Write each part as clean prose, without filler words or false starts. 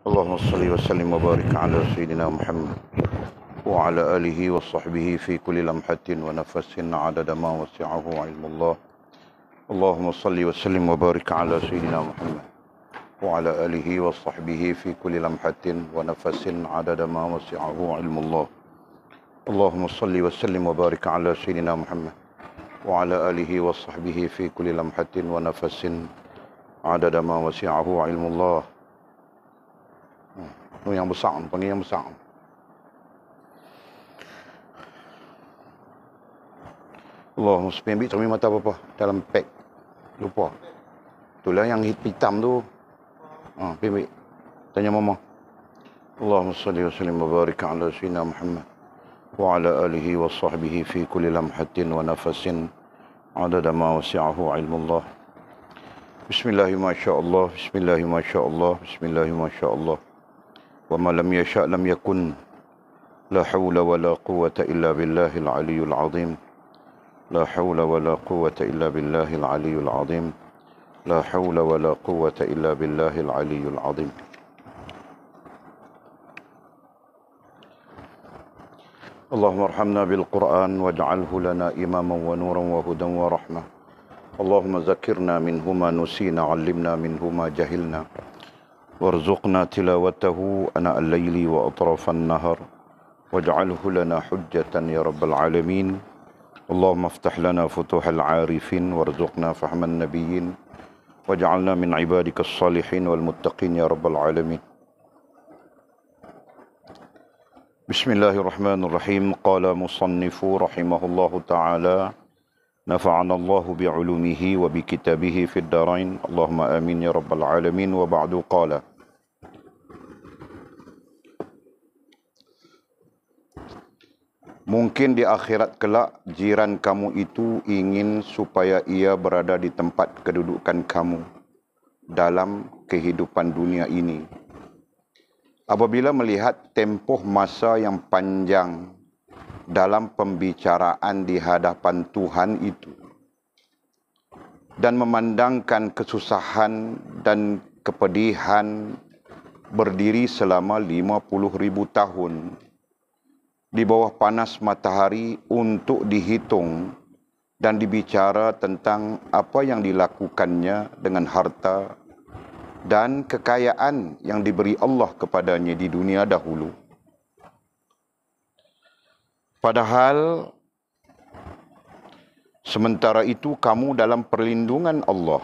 اللهم صل وسلم وبارك على سيدنا محمد وعلى آله وصحبه في كل لمحة ونفس عدد ما وسعه علم الله. اللهم صل وسلم وبارك على سيدنا محمد وعلى آله وصحبه في كل لمحة ونفس عدد ما وسعه علم الله. اللهم صل وسلم وبارك على سيدنا محمد وعلى آله وصحبه في كل لمحة ونفس عدد ما وسعه علم الله. Yang besar, panggil yang besar. Allahumma ambil cermin mata apa dalam pack. Lupa. Itulah yang hitam tu. Ambil. Tanya mama. Allahumma salli wa sallim wa barik ala sayyidina Muhammad wa ala alihi wa sahbihi fi kulli lamhatin wa nafasin adada ma wasi'ahu ilmullah. Bismillahirrahmanirrahim. Bismillahirrahmanirrahim. Bismillahirrahmanirrahim. وما لم يشاء لم يكن لا حول ولا قوة إلا بالله العلي العظيم لا حول ولا قوة إلا بالله العلي العظيم لا حول ولا قوة إلا بالله العلي العظيم. اللهم ارحمنا بالقرآن واجعله لنا إماما ونورا وهدى ورحمة. اللهم ذكرنا منه ما نسينا علمنا منه ما جهلنا وارزقنا تلاوته أناء الليل وأطراف النهر واجعله لنا حجة يا رب العالمين. اللهم افتح لنا فتوح العارفين وارزقنا فهم النبيين واجعلنا من عبادك الصالحين والمتقين يا رب العالمين. بسم الله الرحمن الرحيم. قال مصنف رحمه الله تعالى نفعنا الله بعلومه وبكتابه في الدارين اللهم آمين يا رب العالمين. وبعد قال mungkin di akhirat kelak jiran kamu itu ingin supaya ia berada di tempat kedudukan kamu dalam kehidupan dunia ini. Apabila melihat tempoh masa yang panjang dalam pembicaraan di hadapan Tuhan itu dan memandangkan kesusahan dan kepedihan berdiri selama 50,000 tahun di bawah panas matahari untuk dihitung dan dibicara tentang apa yang dilakukannya dengan harta dan kekayaan yang diberi Allah kepadanya di dunia dahulu. Padahal sementara itu kamu dalam perlindungan Allah,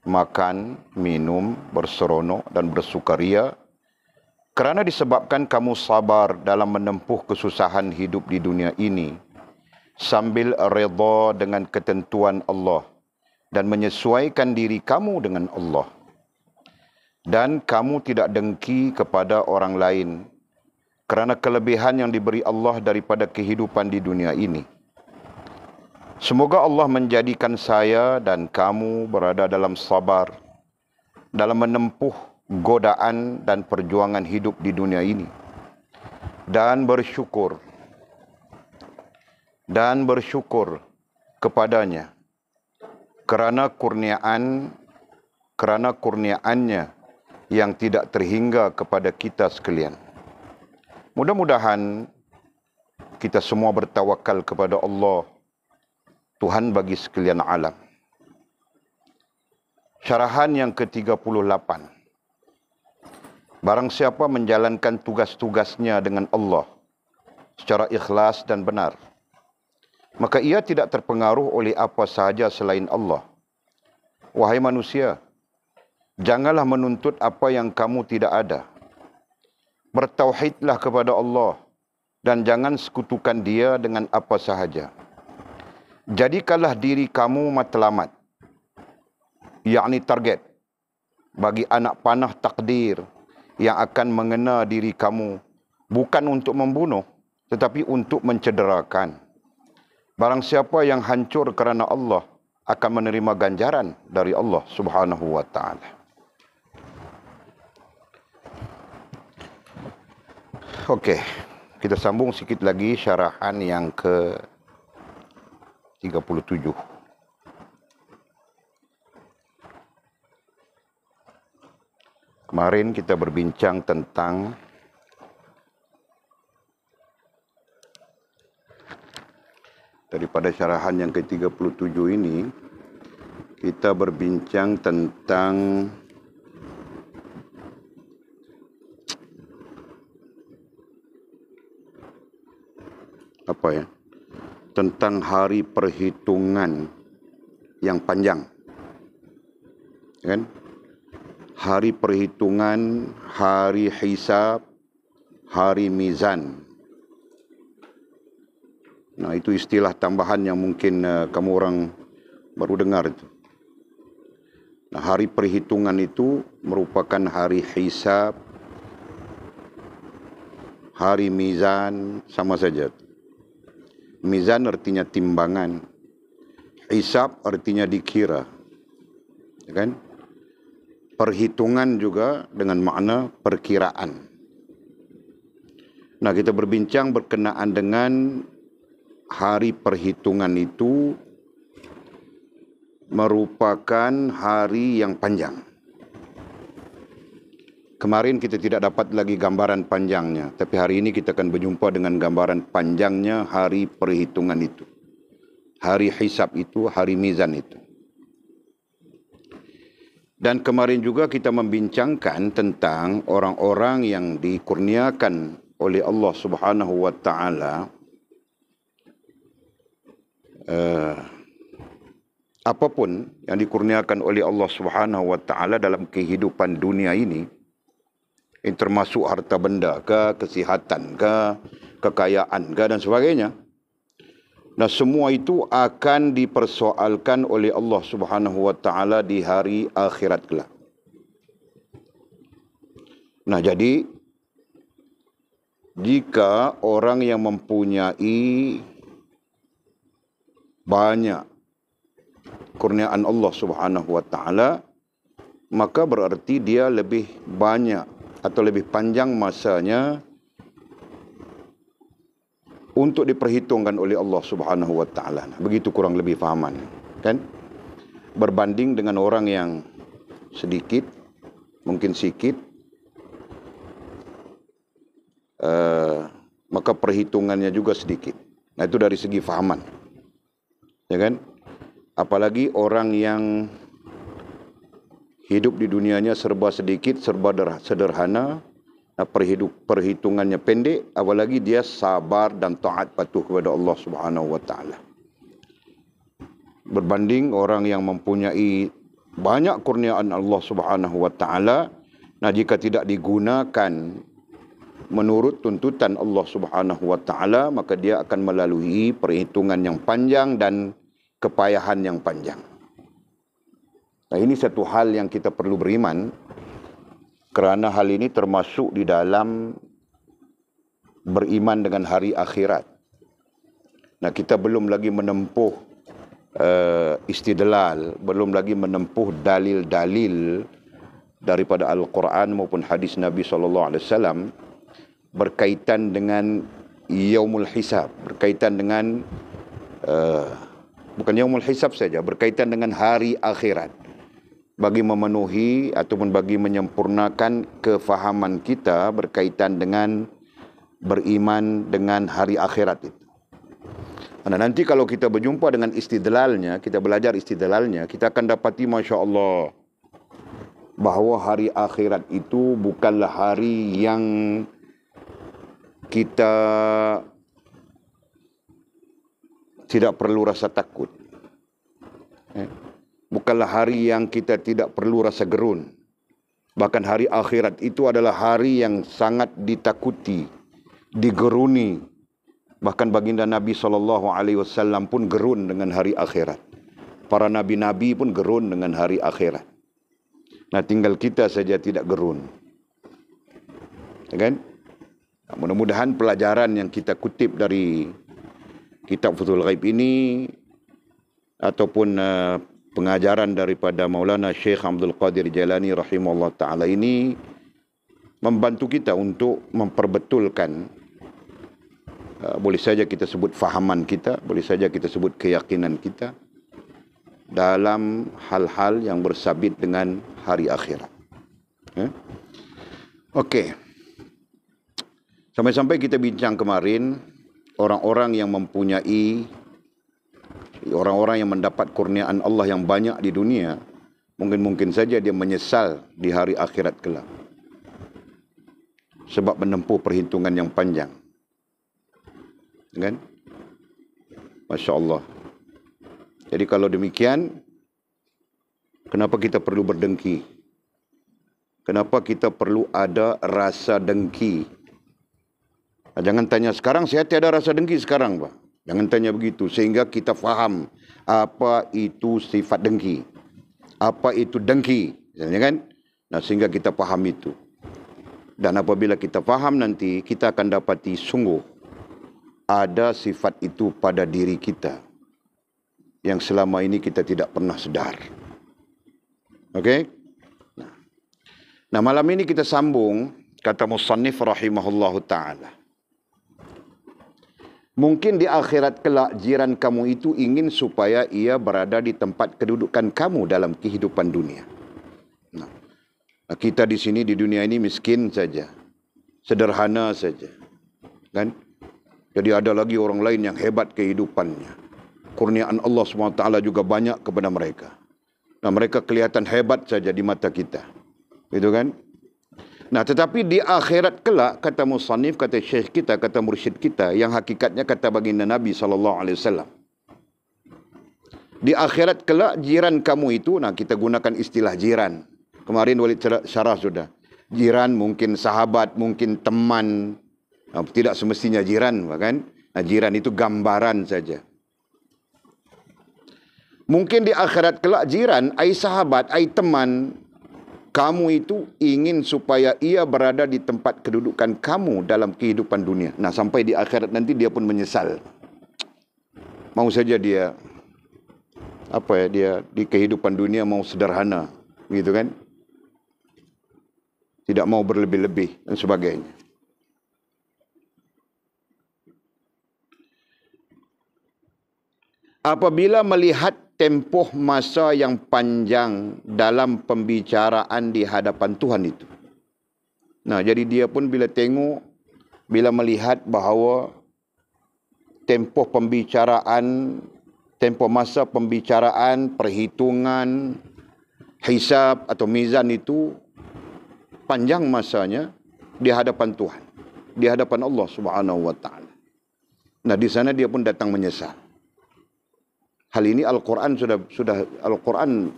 makan, minum, berseronok dan bersukaria kerana disebabkan kamu sabar dalam menempuh kesusahan hidup di dunia ini sambil redha dengan ketentuan Allah dan menyesuaikan diri kamu dengan Allah. Dan kamu tidak dengki kepada orang lain kerana kelebihan yang diberi Allah daripada kehidupan di dunia ini. Semoga Allah menjadikan saya dan kamu berada dalam sabar dalam menempuh godaan dan perjuangan hidup di dunia ini dan bersyukur kepadanya kerana kurniaannya yang tidak terhingga kepada kita sekalian. Mudah-mudahan kita semua bertawakal kepada Allah, Tuhan bagi sekalian alam. Syarahan yang ke-38. Barang siapa menjalankan tugas-tugasnya dengan Allah secara ikhlas dan benar, maka ia tidak terpengaruh oleh apa sahaja selain Allah. Wahai manusia, janganlah menuntut apa yang kamu tidak ada. Bertauhidlah kepada Allah dan jangan sekutukan Dia dengan apa sahaja. Jadikanlah diri kamu matlamat, yakni target bagi anak panah takdir yang akan mengena diri kamu, bukan untuk membunuh tetapi untuk mencederakan. Barang siapa yang hancur kerana Allah akan menerima ganjaran dari Allah Subhanahu wa taala. Okey, kita sambung sikit lagi syarahan yang ke-37. Kemarin kita berbincang tentang daripada syarahan yang ke-37 ini, kita berbincang tentang tentang hari perhitungan yang panjang, kan? Hari perhitungan, hari hisab, hari mizan. Nah, itu istilah tambahan yang mungkin kamu orang baru dengar itu. Nah, hari perhitungan itu merupakan hari hisab, hari mizan, sama saja. Mizan artinya timbangan, hisab artinya dikira, kan? Perhitungan juga dengan makna perkiraan. Nah, kita berbincang berkenaan dengan hari perhitungan itu merupakan hari yang panjang. Kemarin kita tidak dapat lagi gambaran panjangnya, tapi hari ini kita akan berjumpa dengan gambaran panjangnya hari perhitungan itu. Hari hisab itu, hari mizan itu. Dan kemarin juga kita membincangkan tentang orang-orang yang dikurniakan oleh Allah Subhanahu wa taala apapun yang dikurniakan oleh Allah Subhanahu wa taala dalam kehidupan dunia ini, termasuk harta benda ke, kesihatan ke, kekayaan ke dan sebagainya. Nah, semua itu akan dipersoalkan oleh Allah Subhanahu wa taala di hari akhirat kelak. Nah, jadi jika orang yang mempunyai banyak kurniaan Allah Subhanahu wa taala, maka berarti dia lebih banyak atau lebih panjang masanya untuk diperhitungkan oleh Allah Subhanahu wa taala. Begitu kurang lebih fahaman, kan? Berbanding dengan orang yang sedikit, mungkin sikit, maka perhitungannya juga sedikit. Nah, itu dari segi fahaman, ya kan? Apalagi orang yang hidup di dunianya serba sedikit, serba sederhana, perhitungannya pendek, apalagi dia sabar dan taat patuh kepada Allah Subhanahu wa taala. Berbanding orang yang mempunyai banyak kurniaan Allah Subhanahu wa taala, nah jika tidak digunakan menurut tuntutan Allah Subhanahu wa taala, maka dia akan melalui perhitungan yang panjang dan kepayahan yang panjang. Nah, ini satu hal yang kita perlu beriman, kerana hal ini termasuk di dalam beriman dengan hari akhirat. Nah, kita belum lagi menempuh istidlal, belum lagi menempuh dalil-dalil daripada Al-Quran maupun hadis Nabi SAW berkaitan dengan Yaumul Hisab, berkaitan dengan bukan Yaumul Hisab saja, berkaitan dengan hari akhirat, bagi memenuhi ataupun bagi menyempurnakan kefahaman kita berkaitan dengan beriman dengan hari akhirat itu. Nah, nanti kalau kita berjumpa dengan istidlalnya, kita belajar istidlalnya, kita akan dapati Masya Allah bahawa hari akhirat itu bukanlah hari yang kita tidak perlu rasa takut. Bukanlah hari yang kita tidak perlu rasa gerun. Bahkan hari akhirat itu adalah hari yang sangat ditakuti, digeruni. Bahkan baginda Nabi SAW pun gerun dengan hari akhirat. Para nabi-nabi pun gerun dengan hari akhirat. Nah, tinggal kita saja tidak gerun. Ya kan? Nah, mudah-mudahan pelajaran yang kita kutip dari kitab Futhul Ghaib ini ataupun pengajaran daripada Maulana Syekh Abdul Qadir Jailani rahimahullah ta'ala ini membantu kita untuk memperbetulkan, boleh saja kita sebut fahaman kita, boleh saja kita sebut keyakinan kita dalam hal-hal yang bersabit dengan hari akhirat. Okey. Sampai-sampai kita bincang kemarin, orang-orang yang mempunyai, orang-orang yang mendapat kurniaan Allah yang banyak di dunia, mungkin saja dia menyesal di hari akhirat kelak. Sebab menempuh perhitungan yang panjang. Kan? Masya Allah. Jadi kalau demikian, kenapa kita perlu berdengki? Kenapa kita perlu ada rasa dengki? Jangan tanya sekarang, saya tiada rasa dengki sekarang, Pak. Jangan tanya begitu, sehingga kita faham apa itu sifat dengki. Apa itu dengki, kan? Nah, sehingga kita faham itu. Dan apabila kita faham nanti, kita akan dapati sungguh ada sifat itu pada diri kita yang selama ini kita tidak pernah sedar. Okey? Nah, malam ini kita sambung kata musannif rahimahullahu ta'ala. Mungkin di akhirat kelak jiran kamu itu ingin supaya ia berada di tempat kedudukan kamu dalam kehidupan dunia. Nah, kita di sini di dunia ini miskin saja. Sederhana saja. Kan? Jadi ada lagi orang lain yang hebat kehidupannya. Kurniaan Allah SWT juga banyak kepada mereka. Nah, mereka kelihatan hebat saja di mata kita. Gitu kan? Nah, tetapi di akhirat kelak, kata musannif, kata syekh kita, kata mursyid kita, yang hakikatnya kata baginda Nabi SAW. Di akhirat kelak, jiran kamu itu, nah kita gunakan istilah jiran. Kemarin Walid syarah sudah. Jiran mungkin sahabat, mungkin teman. Nah, tidak semestinya jiran, kan? Nah, jiran itu gambaran saja. Mungkin di akhirat kelak jiran, ai sahabat, ai teman, kamu itu ingin supaya ia berada di tempat kedudukan kamu dalam kehidupan dunia. Nah, sampai di akhirat nanti dia pun menyesal. Mau saja dia, dia di kehidupan dunia mau sederhana, gitu kan? Tidak mau berlebih-lebih dan sebagainya. Apabila melihat tempoh masa yang panjang dalam pembicaraan di hadapan Tuhan itu. Nah, jadi dia pun bila tengok, bila melihat bahawa tempoh pembicaraan, tempoh masa pembicaraan, perhitungan, hisab atau mizan itu panjang masanya di hadapan Tuhan, di hadapan Allah Subhanahu wa taala. Nah, di sana dia pun datang menyesal. Hal ini Al-Quran sudah Al-Quran,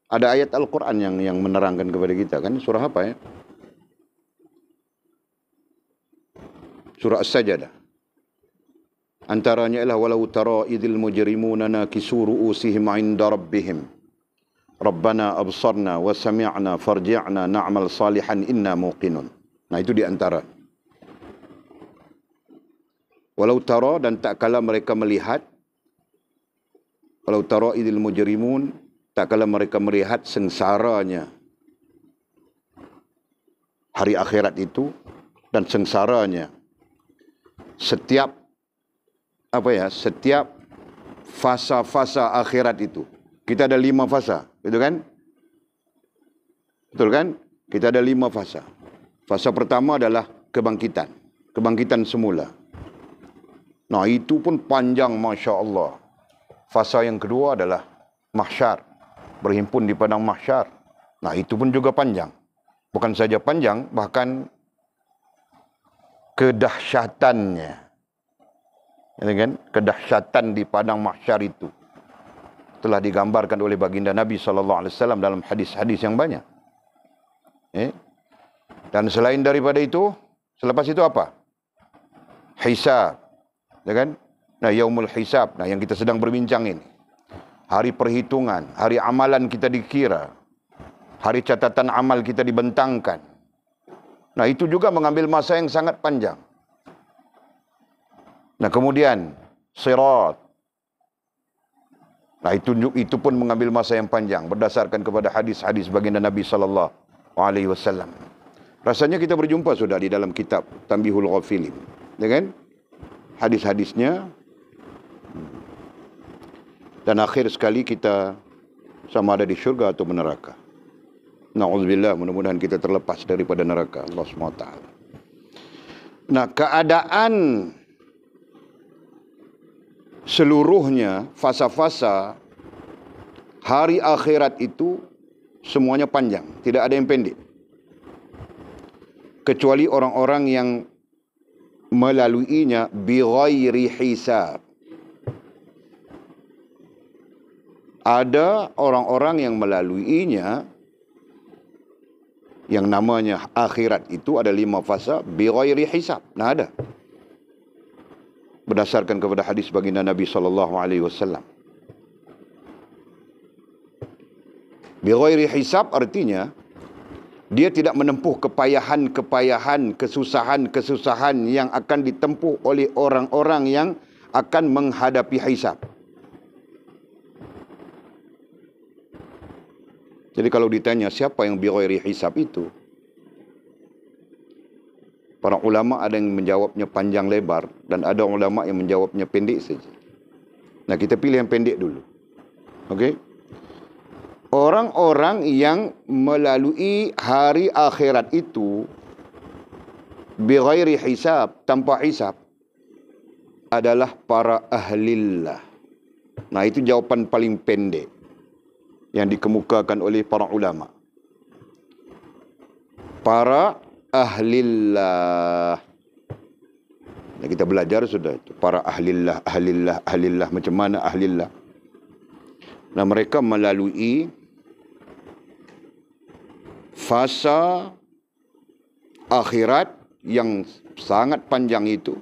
ada ayat Al-Quran yang menerangkan kepada kita, kan? Surah apa ya? Surah As-Sajdah. Antaranya ialah walau tara idzil mujrimuna nakisu ru'usihim 'inda rabbihim. Rabbana absarna wa sami'na farji'na na'mal salihan inna muqinun. Nah, itu di antara. Walau tara, dan tak kala mereka melihat, walau tara idzil mujrimun, tak kala mereka melihat sengsaranya hari akhirat itu dan sengsaranya setiap setiap fasa-fasa akhirat itu. Kita ada 5 fasa, betul kan? Betul kan? Kita ada 5 fasa. Fasa pertama adalah kebangkitan, kebangkitan semula. Nah, itu pun panjang, Masya Allah. Fasa yang kedua adalah mahsyar, berhimpun di padang mahsyar. Nah, itu pun juga panjang. Bukan saja panjang, bahkan kedahsyatannya. Kan? Kedahsyatan di padang mahsyar itu telah digambarkan oleh baginda Nabi SAW dalam hadis-hadis yang banyak. Dan selain daripada itu, selepas itu apa? Hisab. Ya kan? Nah, yaumul hisab, nah yang kita sedang berbincang ini. Hari perhitungan, hari amalan kita dikira. Hari catatan amal kita dibentangkan. Nah, itu juga mengambil masa yang sangat panjang. Nah, kemudian sirat. Nah, itu pun mengambil masa yang panjang berdasarkan kepada hadis-hadis baginda Nabi SAW. Rasanya kita berjumpa sudah di dalam kitab Tanbihul Ghafilin, ya kan? Hadis-hadisnya. Dan akhir sekali kita sama ada di syurga atau neraka. Na'udzubillah, mudah-mudahan kita terlepas daripada neraka Allah SWT. Nah, keadaan seluruhnya, fasa-fasa hari akhirat itu semuanya panjang, tidak ada yang pendek. Kecuali orang-orang yang melaluinya bighairi hisab. Ada orang-orang yang melaluinya, yang namanya akhirat itu ada 5 fasa bighairi hisab. Nah, ada. Berdasarkan kepada hadis baginda Nabi SAW. Bighairi hisab artinya dia tidak menempuh kepayahan-kepayahan, kesusahan-kesusahan yang akan ditempuh oleh orang-orang yang akan menghadapi hisab. Jadi kalau ditanya siapa yang bighairi hisab itu, para ulama ada yang menjawabnya panjang lebar dan ada ulama yang menjawabnya pendek saja. Nah, kita pilih yang pendek dulu. Okey? Orang-orang yang melalui hari akhirat itu bighairi hisab, tanpa hisab, adalah para ahlillah. Nah, itu jawapan paling pendek yang dikemukakan oleh para ulama. Para ahlillah. Nah, kita belajar sudah itu. Para ahlillah, ahlillah, ahlillah. Macam mana ahlillah? Nah, mereka melalui fasa akhirat yang sangat panjang itu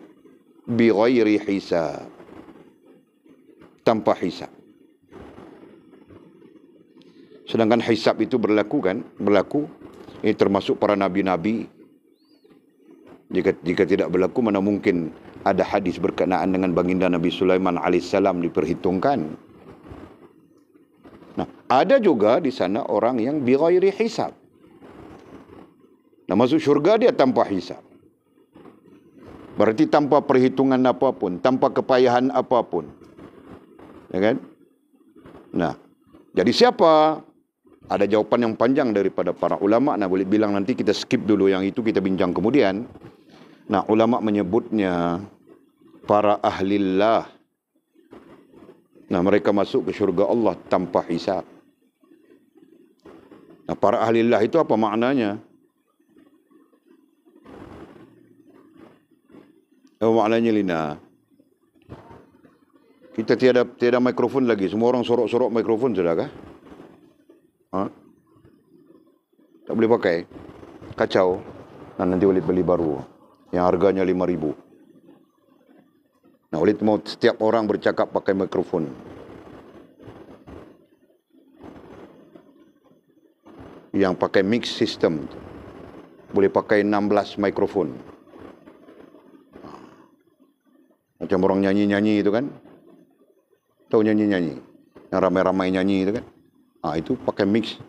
bighairi hisab, tanpa hisab. Sedangkan hisab itu berlaku. Ini termasuk para nabi-nabi. Jika tidak berlaku, mana mungkin ada hadis berkenaan dengan baginda Nabi Sulaiman alaihissalam diperhitungkan. Nah, ada juga di sana orang yang bighairi hisab. Nah, masuk syurga dia tanpa hisab. Berarti tanpa perhitungan apapun, tanpa kepayahan apapun. Ya kan? Nah, jadi siapa? Ada jawapan yang panjang daripada para ulama. Nah, boleh bilang nanti kita skip dulu yang itu, kita bincang kemudian. Nah, ulama menyebutnya para ahlillah. Nah, mereka masuk ke syurga Allah tanpa hisab. Nah, para ahlillah itu apa maknanya? Apa maknanya, Lina? Kita tiada mikrofon lagi. Semua orang sorok-sorok mikrofon sudah kah? Ha? Tak boleh pakai. Kacau. Nah, nanti Walid beli baru yang harganya 5,000. Nah, Walid mau setiap orang bercakap pakai mikrofon. Yang pakai mix system. Boleh pakai 16 mikrofon. Macam orang nyanyi-nyanyi itu kan. Tahu nyanyi-nyanyi? Yang ramai-ramai nyanyi itu kan. Itu pakai mix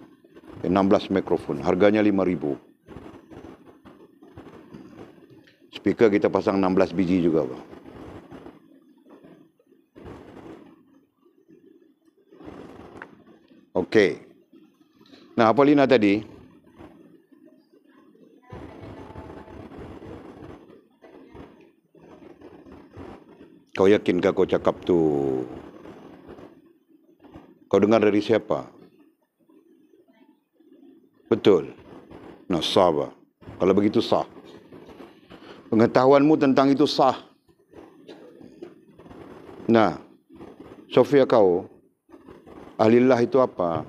16 mikrofon. Harganya 5,000. Speaker kita pasang 16 biji juga, Pak. Okey. Nah, apa Lina tadi? Kau yakinkah kau cakap tu? Kau dengar dari siapa? Betul. Nah, sah, Pak. Kalau begitu sah. Pengetahuanmu tentang itu sah. Nah, Sofia, kau ahlillah itu apa?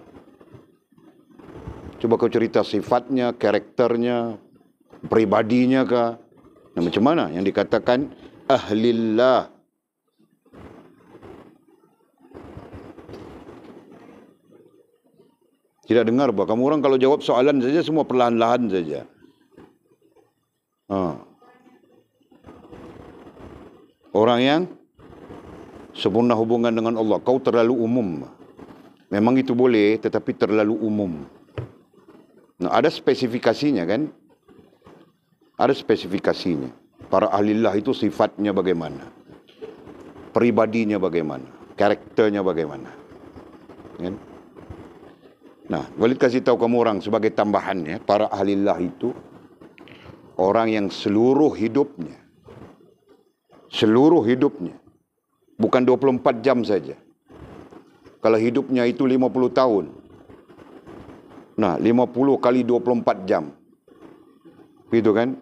Coba kau cerita sifatnya, karakternya, pribadinya kah? Nah, macam mana yang dikatakan ahlillah? Tidak dengar, Pak. Kamu orang kalau jawab soalan saja semua perlahan-lahan saja. Orang yang sempurna hubungan dengan Allah. Kau terlalu umum. Memang itu boleh, tetapi terlalu umum. Nah, ada spesifikasinya kan? Ada spesifikasinya. Para ahlillah itu sifatnya bagaimana? Pribadinya bagaimana? Karakternya bagaimana? Kan? Nah, Walid kasih tahu kamu orang sebagai tambahannya, para ahlillah itu orang yang seluruh hidupnya, bukan 24 jam saja. Kalau hidupnya itu 50 tahun, nah 50 kali 24 jam, gitu kan?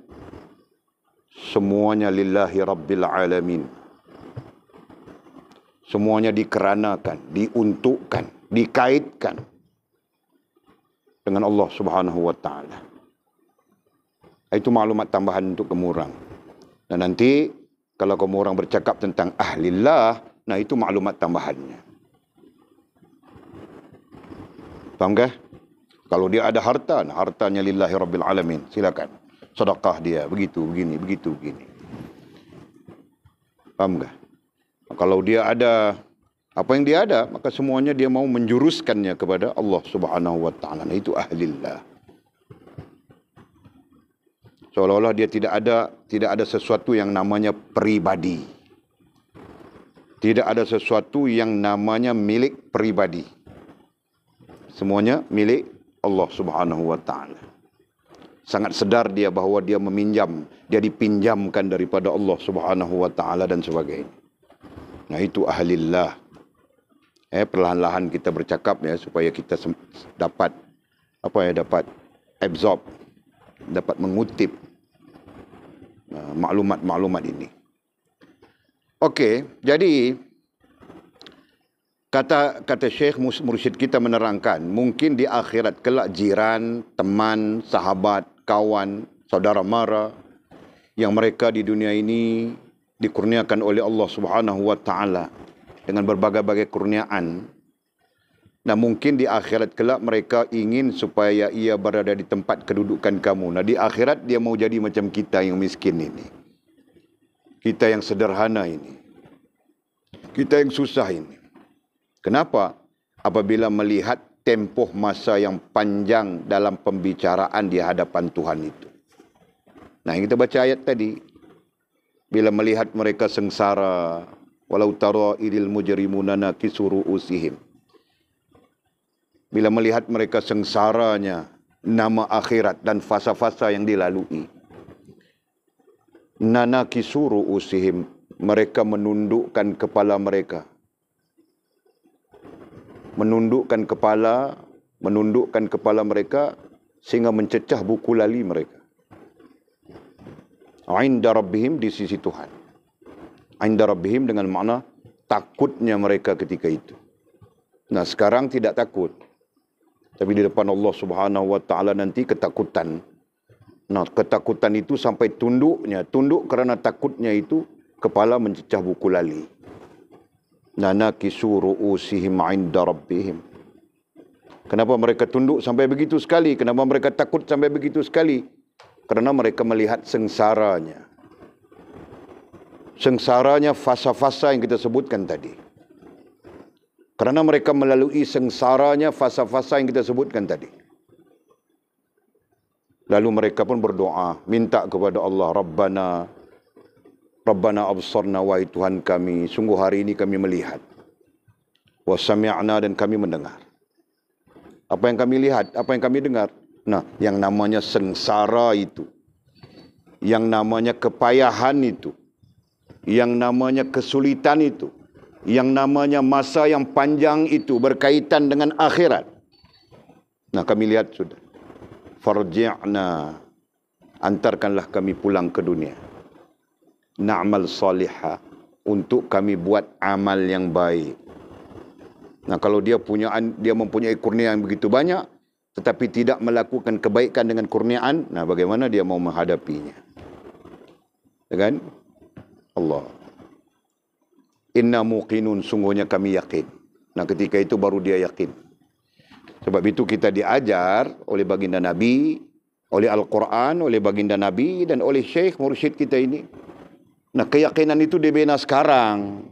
Semuanya lillahi rabbil alamin. Semuanya dikeranakan, diuntukkan, dikaitkan dengan Allah Subhanahu wa taala. Itu maklumat tambahan untuk kamu orang. Dan nanti kalau kamu orang bercakap tentang ahlillah, nah itu maklumat tambahannya. Faham kah? Kalau dia ada harta, nah hartanya lillahi rabbil alamin. Silakan. Sedekah dia begitu begini, begitu begini. Faham kah? Kalau dia ada apa yang dia ada, maka semuanya dia mau menjuruskannya kepada Allah Subhanahu wa taala. Nah, itu ahlillah. Seolah-olah dia tidak ada sesuatu yang namanya pribadi. Tidak ada sesuatu yang namanya milik pribadi. Semuanya milik Allah Subhanahu wa taala. Sangat sedar dia bahawa dia meminjam, dia dipinjamkan daripada Allah Subhanahu wa taala dan sebagainya. Nah, itu ahlillah. Perlahan-lahan kita bercakap ya supaya kita dapat dapat absorb, dapat mengutip maklumat-maklumat ini. Okey, jadi kata Syekh Mursyid kita menerangkan, mungkin di akhirat kelak jiran, teman, sahabat, kawan, saudara mara yang mereka di dunia ini dikurniakan oleh Allah Subhanahu wa taala dengan berbagai-bagai kurniaan. Nah, mungkin di akhirat kelak mereka ingin supaya ia berada di tempat kedudukan kamu. Nah, di akhirat dia mau jadi macam kita yang miskin ini. Kita yang sederhana ini. Kita yang susah ini. Kenapa? Apabila melihat tempoh masa yang panjang dalam pembicaraan di hadapan Tuhan itu. Nah, yang kita baca ayat tadi. Bila melihat mereka sengsara, walau tara idil mujrimuna nakisu ru'usihim. Bila melihat mereka sengsaranya nama akhirat dan fasa-fasa yang dilalui. Nanakisu ru'usihim, mereka menundukkan kepala mereka. Menundukkan kepala mereka sehingga mencecah buku lali mereka. Inda rabbihim, di sisi Tuhan. Inda rabbihim dengan makna takutnya mereka ketika itu. Nah, sekarang tidak takut. Tapi di depan Allah Subhanahu wa taala nanti ketakutan. Nah, ketakutan itu sampai tunduknya. Tunduk kerana takutnya itu kepala mencecah buku lali. Nanakisu ru'usihim 'inda rabbihim. Kenapa mereka tunduk sampai begitu sekali? Kenapa mereka takut sampai begitu sekali? Kerana mereka melihat sengsaranya. Sengsaranya fasa-fasa yang kita sebutkan tadi. Kerana mereka melalui sengsaranya fasa-fasa yang kita sebutkan tadi. Lalu mereka pun berdoa, minta kepada Allah, Rabbana absarna, wahai Tuhan kami, sungguh hari ini kami melihat. Wa sami'na, dan kami mendengar. Apa yang kami lihat, apa yang kami dengar? Nah, yang namanya sengsara itu, yang namanya kepayahan itu, yang namanya kesulitan itu, yang namanya masa yang panjang itu berkaitan dengan akhirat. Nah, kami lihat sudah. Farji'na, antarkanlah kami pulang ke dunia. Na'mal salihah, untuk kami buat amal yang baik. Nah, kalau dia mempunyai kurnia yang begitu banyak, tetapi tidak melakukan kebaikan dengan kurniaan, nah bagaimana dia mau menghadapinya? Ya kan? Allah. Inna muqinun, sungguhnya kami yakin. Nah, ketika itu baru dia yakin. Sebab itu kita diajar oleh baginda Nabi, oleh Al-Quran, oleh baginda Nabi dan oleh Syekh Mursyid kita ini. Nah, keyakinan itu dibina sekarang.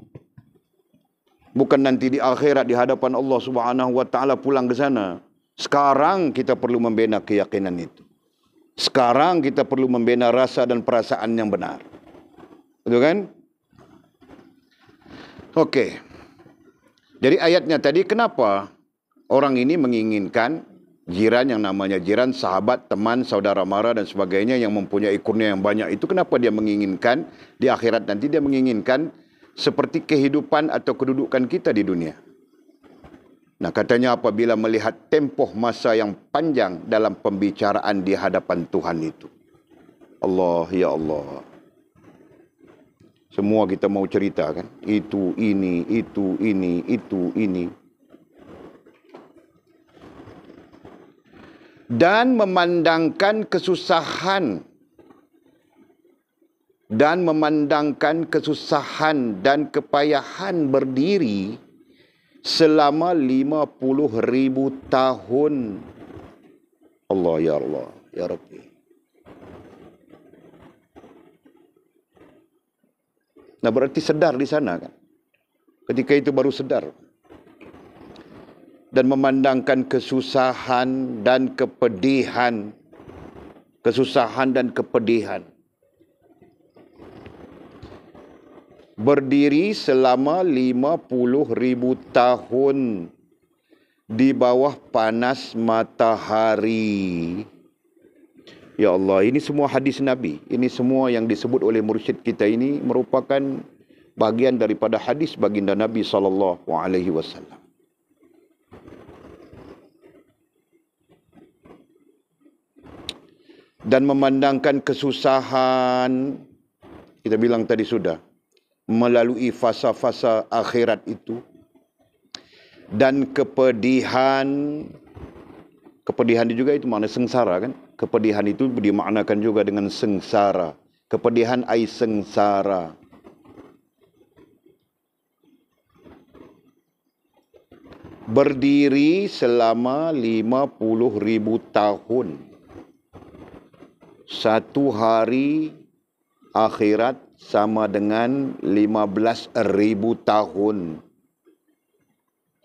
Bukan nanti di akhirat di hadapan Allah Subhanahu wa taala pulang ke sana. Sekarang kita perlu membina keyakinan itu. Sekarang kita perlu membina rasa dan perasaan yang benar. Betul kan? Okey. Jadi ayatnya tadi kenapa Orang ini menginginkan jiran yang namanya jiran, sahabat, teman, saudara mara dan sebagainya yang mempunyai kurnia yang banyak itu. Kenapa dia menginginkan di akhirat nanti? Dia menginginkan seperti kehidupan atau kedudukan kita di dunia. Nah, katanya apabila melihat tempoh masa yang panjang dalam pembicaraan di hadapan Tuhan itu. Allah, ya Allah. Semua kita mau cerita kan? Itu, ini, itu, ini, itu, ini. Dan memandangkan kesusahan dan kepayahan berdiri selama 50,000 tahun. Allah, ya Allah, ya Rabbi. Nah, berarti sedar di sana kan? Ketika itu baru sedar. Dan memandangkan kesusahan dan kepedihan. Berdiri selama 50,000 tahun di bawah panas matahari. Ya Allah, ini semua hadis Nabi. Ini semua yang disebut oleh mursyid kita ini merupakan bagian daripada hadis baginda Nabi SAW. Dan memandangkan kesusahan, kita bilang tadi sudah, melalui fasa-fasa akhirat itu, dan kepedihan juga itu makna sengsara kan? Kepedihan itu dimaknakan juga dengan sengsara. Kepedihan ai sengsara. Berdiri selama 50,000 tahun. Satu hari akhirat sama dengan 15,000 tahun.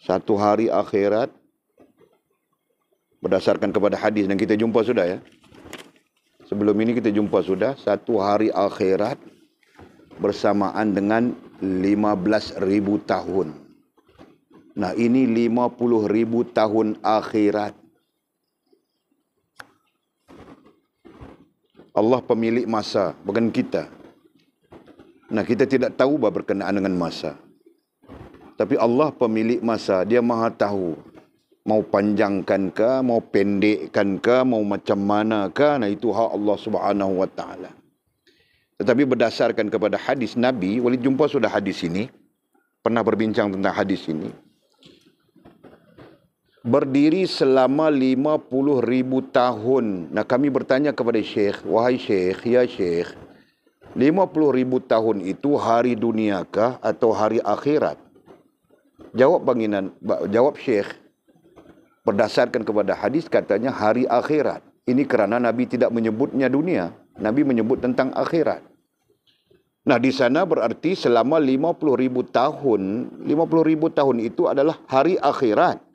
Satu hari akhirat berdasarkan kepada hadis yang kita jumpa sudah ya. Sebelum ini kita jumpa sudah. Satu hari akhirat bersamaan dengan 15,000 tahun. Nah, ini 50,000 tahun akhirat. Allah pemilik masa, bukan kita. Nah, kita tidak tahu berkenaan dengan masa. Tapi Allah pemilik masa, dia maha tahu. Mau panjangkan ke, mau pendekkan ke, mau macam mana ke, nah itu hak Allah Subhanahu wa taala. Tetapi berdasarkan kepada hadis Nabi, Walid jumpa sudah hadis ini, pernah berbincang tentang hadis ini. Berdiri selama 50,000 tahun. Nah, kami bertanya kepada Syekh, wahai Syekh, ya Syekh, 50,000 tahun itu hari duniakah atau hari akhirat? Jawab Syekh, berdasarkan kepada hadis katanya hari akhirat. Ini kerana Nabi tidak menyebutnya dunia. Nabi menyebut tentang akhirat. Nah, di sana berarti selama 50,000 tahun, 50,000 tahun itu adalah hari akhirat.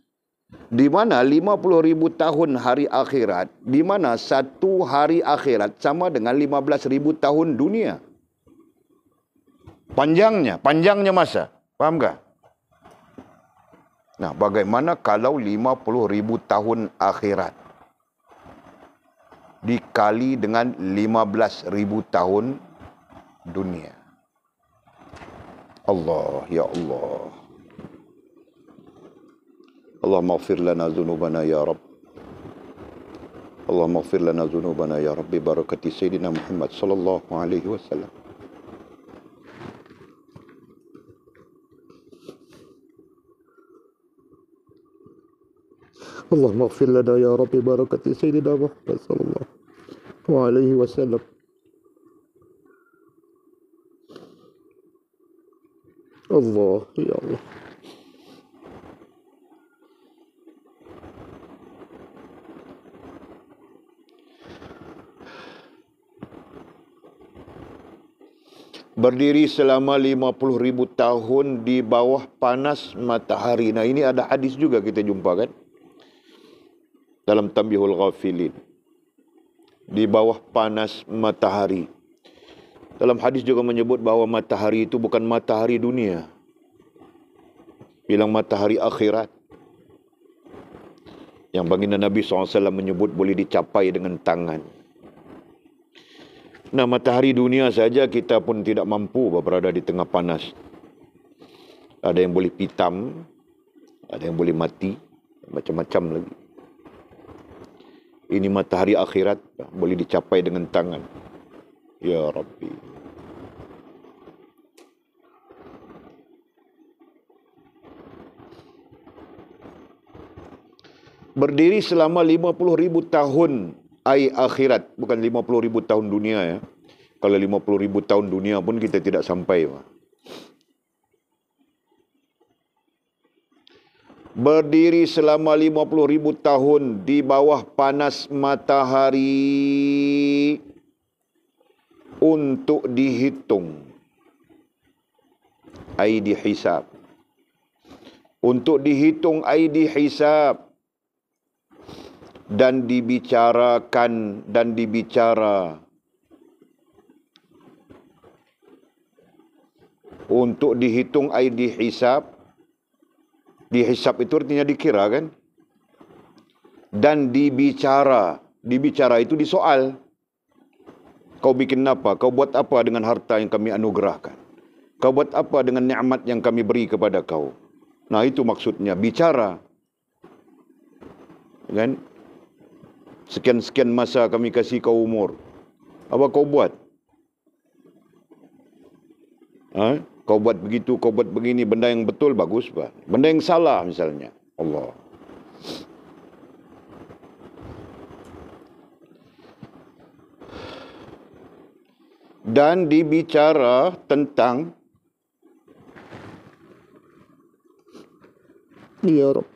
Di mana 50,000 tahun hari akhirat, di mana satu hari akhirat sama dengan 15,000 tahun dunia. Panjangnya masa. Faham tak? Nah, bagaimana kalau 50,000 tahun akhirat dikali dengan 15,000 tahun dunia? Allah, ya Allah. Allahumma ighfir lana dhunubana ya Rabb. Allahumma ighfir lana dhunubana ya Rabb bi barakati Sayyidina Muhammad sallallahu alaihi wasallam. Allahumma ighfir lana ya Rabb bi barakati Sayyidina Muhammad sallallahu alaihi wasallam. Allah, ya Allah. Berdiri selama 50,000 tahun di bawah panas matahari. Nah, ini ada hadis juga kita jumpa kan? Dalam Tanbihul Ghafilin. Di bawah panas matahari. Dalam hadis juga menyebut bahawa matahari itu bukan matahari dunia. Bilang matahari akhirat. Yang baginda Nabi SAW menyebut boleh dicapai dengan tangan. Nah, matahari dunia saja kita pun tidak mampu berada di tengah panas. Ada yang boleh pitam, ada yang boleh mati, macam-macam lagi. Ini matahari akhirat boleh dicapai dengan tangan. Ya Rabbi. Berdiri selama 50,000 tahun akhirat, bukan 50,000 tahun dunia ya. Kalau 50,000 tahun dunia pun kita tidak sampai. Berdiri selama 50,000 tahun di bawah panas matahari untuk dihitung. Ai dihisab. Untuk dihitung ai dihisab. Dan dibicarakan dan dibicara. Untuk dihitung ai dihisab. Dihisab itu artinya dikira kan? Dan dibicara. Dibicara itu disoal. Kau bikin apa? Kau buat apa dengan harta yang kami anugerahkan? Kau buat apa dengan nikmat yang kami beri kepada kau? Nah, itu maksudnya bicara. Kan? Sekian-sekian masa kami kasih kau umur. Apa kau buat? Kau buat begitu, kau buat begini, benda yang betul, bagus. Benda yang salah misalnya. Allah. Dan dibicara tentang Ya Rabb.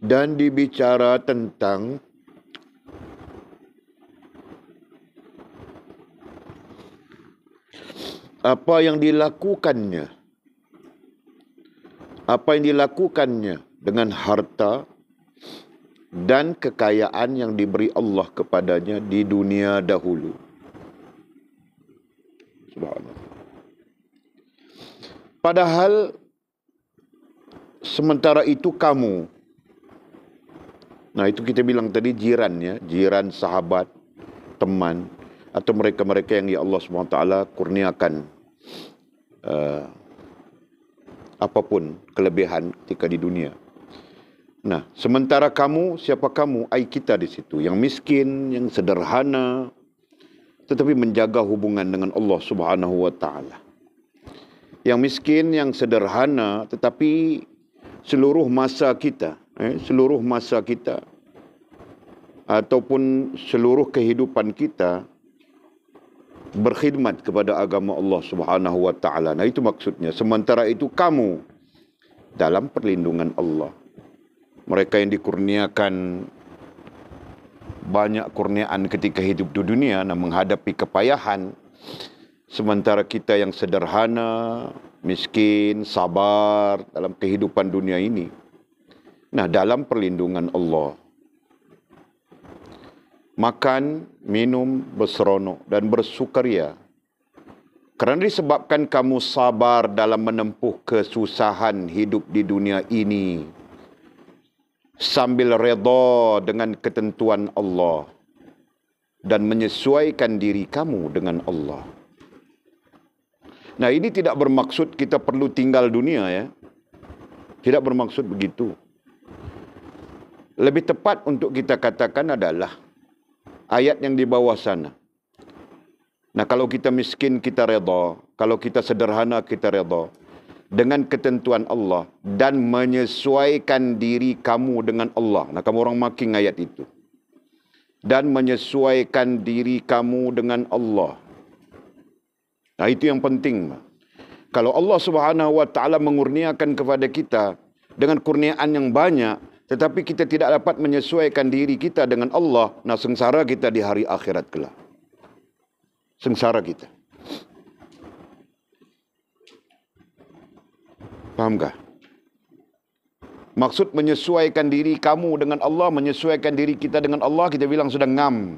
Dan dibicara tentang apa yang dilakukannya. Apa yang dilakukannya dengan harta dan kekayaan yang diberi Allah kepadanya di dunia dahulu. Subhanallah. Padahal sementara itu kamu, nah itu kita bilang tadi jiran ya, jiran, sahabat, teman, atau mereka-mereka yang ya Allah SWT kurniakan apapun kelebihan ketika di dunia. Nah, sementara kamu, siapa kamu? Ai kita di situ, yang miskin, yang sederhana, tetapi menjaga hubungan dengan Allah Subhanahu wa taala. Yang miskin, yang sederhana, tetapi seluruh masa kita ataupun seluruh kehidupan kita berkhidmat kepada agama Allah Subhanahu wa taala. Nah, itu maksudnya. Sementara itu kamu dalam perlindungan Allah. Mereka yang dikurniakan banyak kurniaan ketika hidup di dunia, nah menghadapi kepayahan, sementara kita yang sederhana, miskin, sabar dalam kehidupan dunia ini. Nah, dalam perlindungan Allah. Makan, minum, berseronok dan bersukaria. Kerana disebabkan kamu sabar dalam menempuh kesusahan hidup di dunia ini. Sambil redha dengan ketentuan Allah. Dan menyesuaikan diri kamu dengan Allah. Nah, ini tidak bermaksud kita perlu tinggal dunia ya. Tidak bermaksud begitu. Lebih tepat untuk kita katakan adalah ayat yang di bawah sana. Nah, kalau kita miskin kita redha, kalau kita sederhana kita redha dengan ketentuan Allah dan menyesuaikan diri kamu dengan Allah. Nah, kamu orang making ayat itu. dan menyesuaikan diri kamu dengan Allah. Nah, itu yang penting. Kalau Allah Subhanahu wa taala mengurniakan kepada kita dengan kurniaan yang banyak, tetapi kita tidak dapat menyesuaikan diri kita dengan Allah, nah sengsara kita di hari akhirat kelak. Sengsara kita. Fahamkah? Maksud menyesuaikan diri kamu dengan Allah, menyesuaikan diri kita dengan Allah, kita bilang sudah ngam.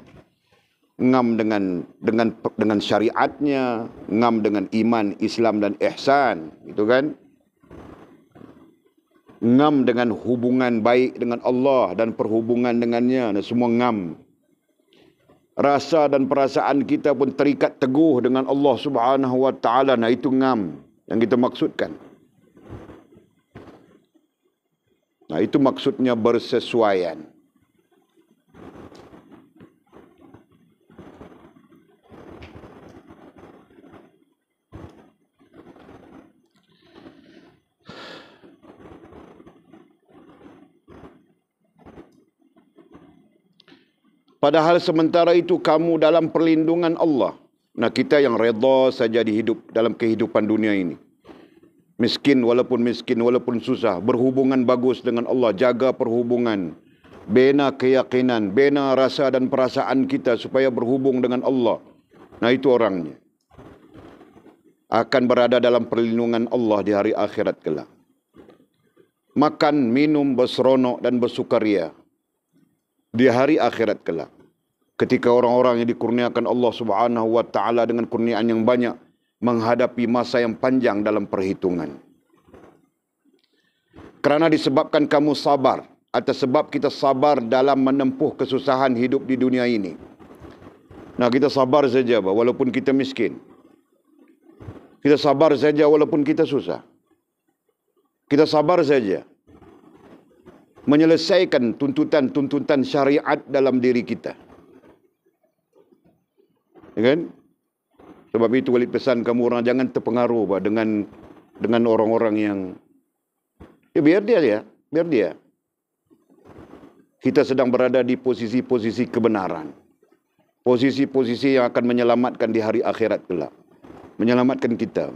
Ngam dengan syariatnya, ngam dengan iman, Islam dan ihsan, gitu kan? Ngam dengan hubungan baik dengan Allah dan perhubungan dengannya, dan semua ngam. Rasa dan perasaan kita pun terikat teguh dengan Allah Subhanahu wa taala, nah itu ngam yang kita maksudkan. Nah, itu maksudnya bersesuaian. Padahal sementara itu kamu dalam perlindungan Allah. Nah, kita yang redha saja dalam kehidupan dunia ini. Miskin walaupun susah, berhubungan bagus dengan Allah, jaga perhubungan, bina keyakinan, bina rasa dan perasaan kita supaya berhubung dengan Allah. Nah, itu orangnya akan berada dalam perlindungan Allah di hari akhirat kelak. Makan, minum, berseronok dan bersukaria di hari akhirat kelak. Ketika orang-orang yang dikurniakan Allah Subhanahu wa taala dengan kurniaan yang banyak menghadapi masa yang panjang dalam perhitungan. Kerana disebabkan kamu sabar, atau sebab kita sabar dalam menempuh kesusahan hidup di dunia ini. Nah, kita sabar saja walaupun kita miskin. Kita sabar saja walaupun kita susah. Kita sabar saja menyelesaikan tuntutan-tuntutan syariat dalam diri kita. Ya kan? Sebab itu Walid pesan kamu orang jangan terpengaruh dengan orang-orang yang biar dia. Kita sedang berada di posisi-posisi kebenaran. Posisi-posisi yang akan menyelamatkan di hari akhirat kelak. Menyelamatkan kita.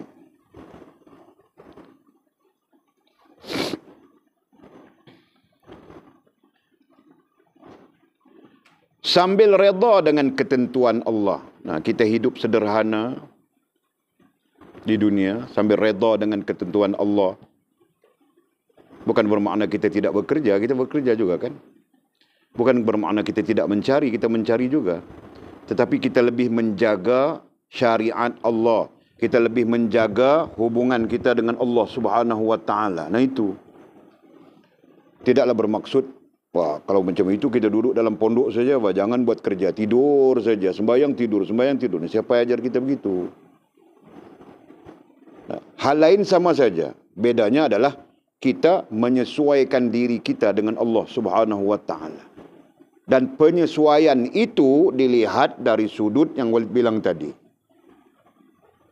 Sambil redha dengan ketentuan Allah. Nah, kita hidup sederhana di dunia sambil redha dengan ketentuan Allah. Bukan bermakna kita tidak bekerja, kita bekerja juga kan. Bukan bermakna kita tidak mencari, kita mencari juga. Tetapi kita lebih menjaga syariat Allah. Kita lebih menjaga hubungan kita dengan Allah Subhanahu wa taala. Nah, itu. Tidaklah bermaksud wah, kalau macam itu kita duduk dalam pondok saja, wah, jangan buat kerja, tidur saja, sembahyang tidur. Siapa ajar kita begitu? Nah, hal lain sama saja. Bedanya adalah kita menyesuaikan diri kita dengan Allah Subhanahu wa taala. Dan penyesuaian itu dilihat dari sudut yang Walid bilang tadi.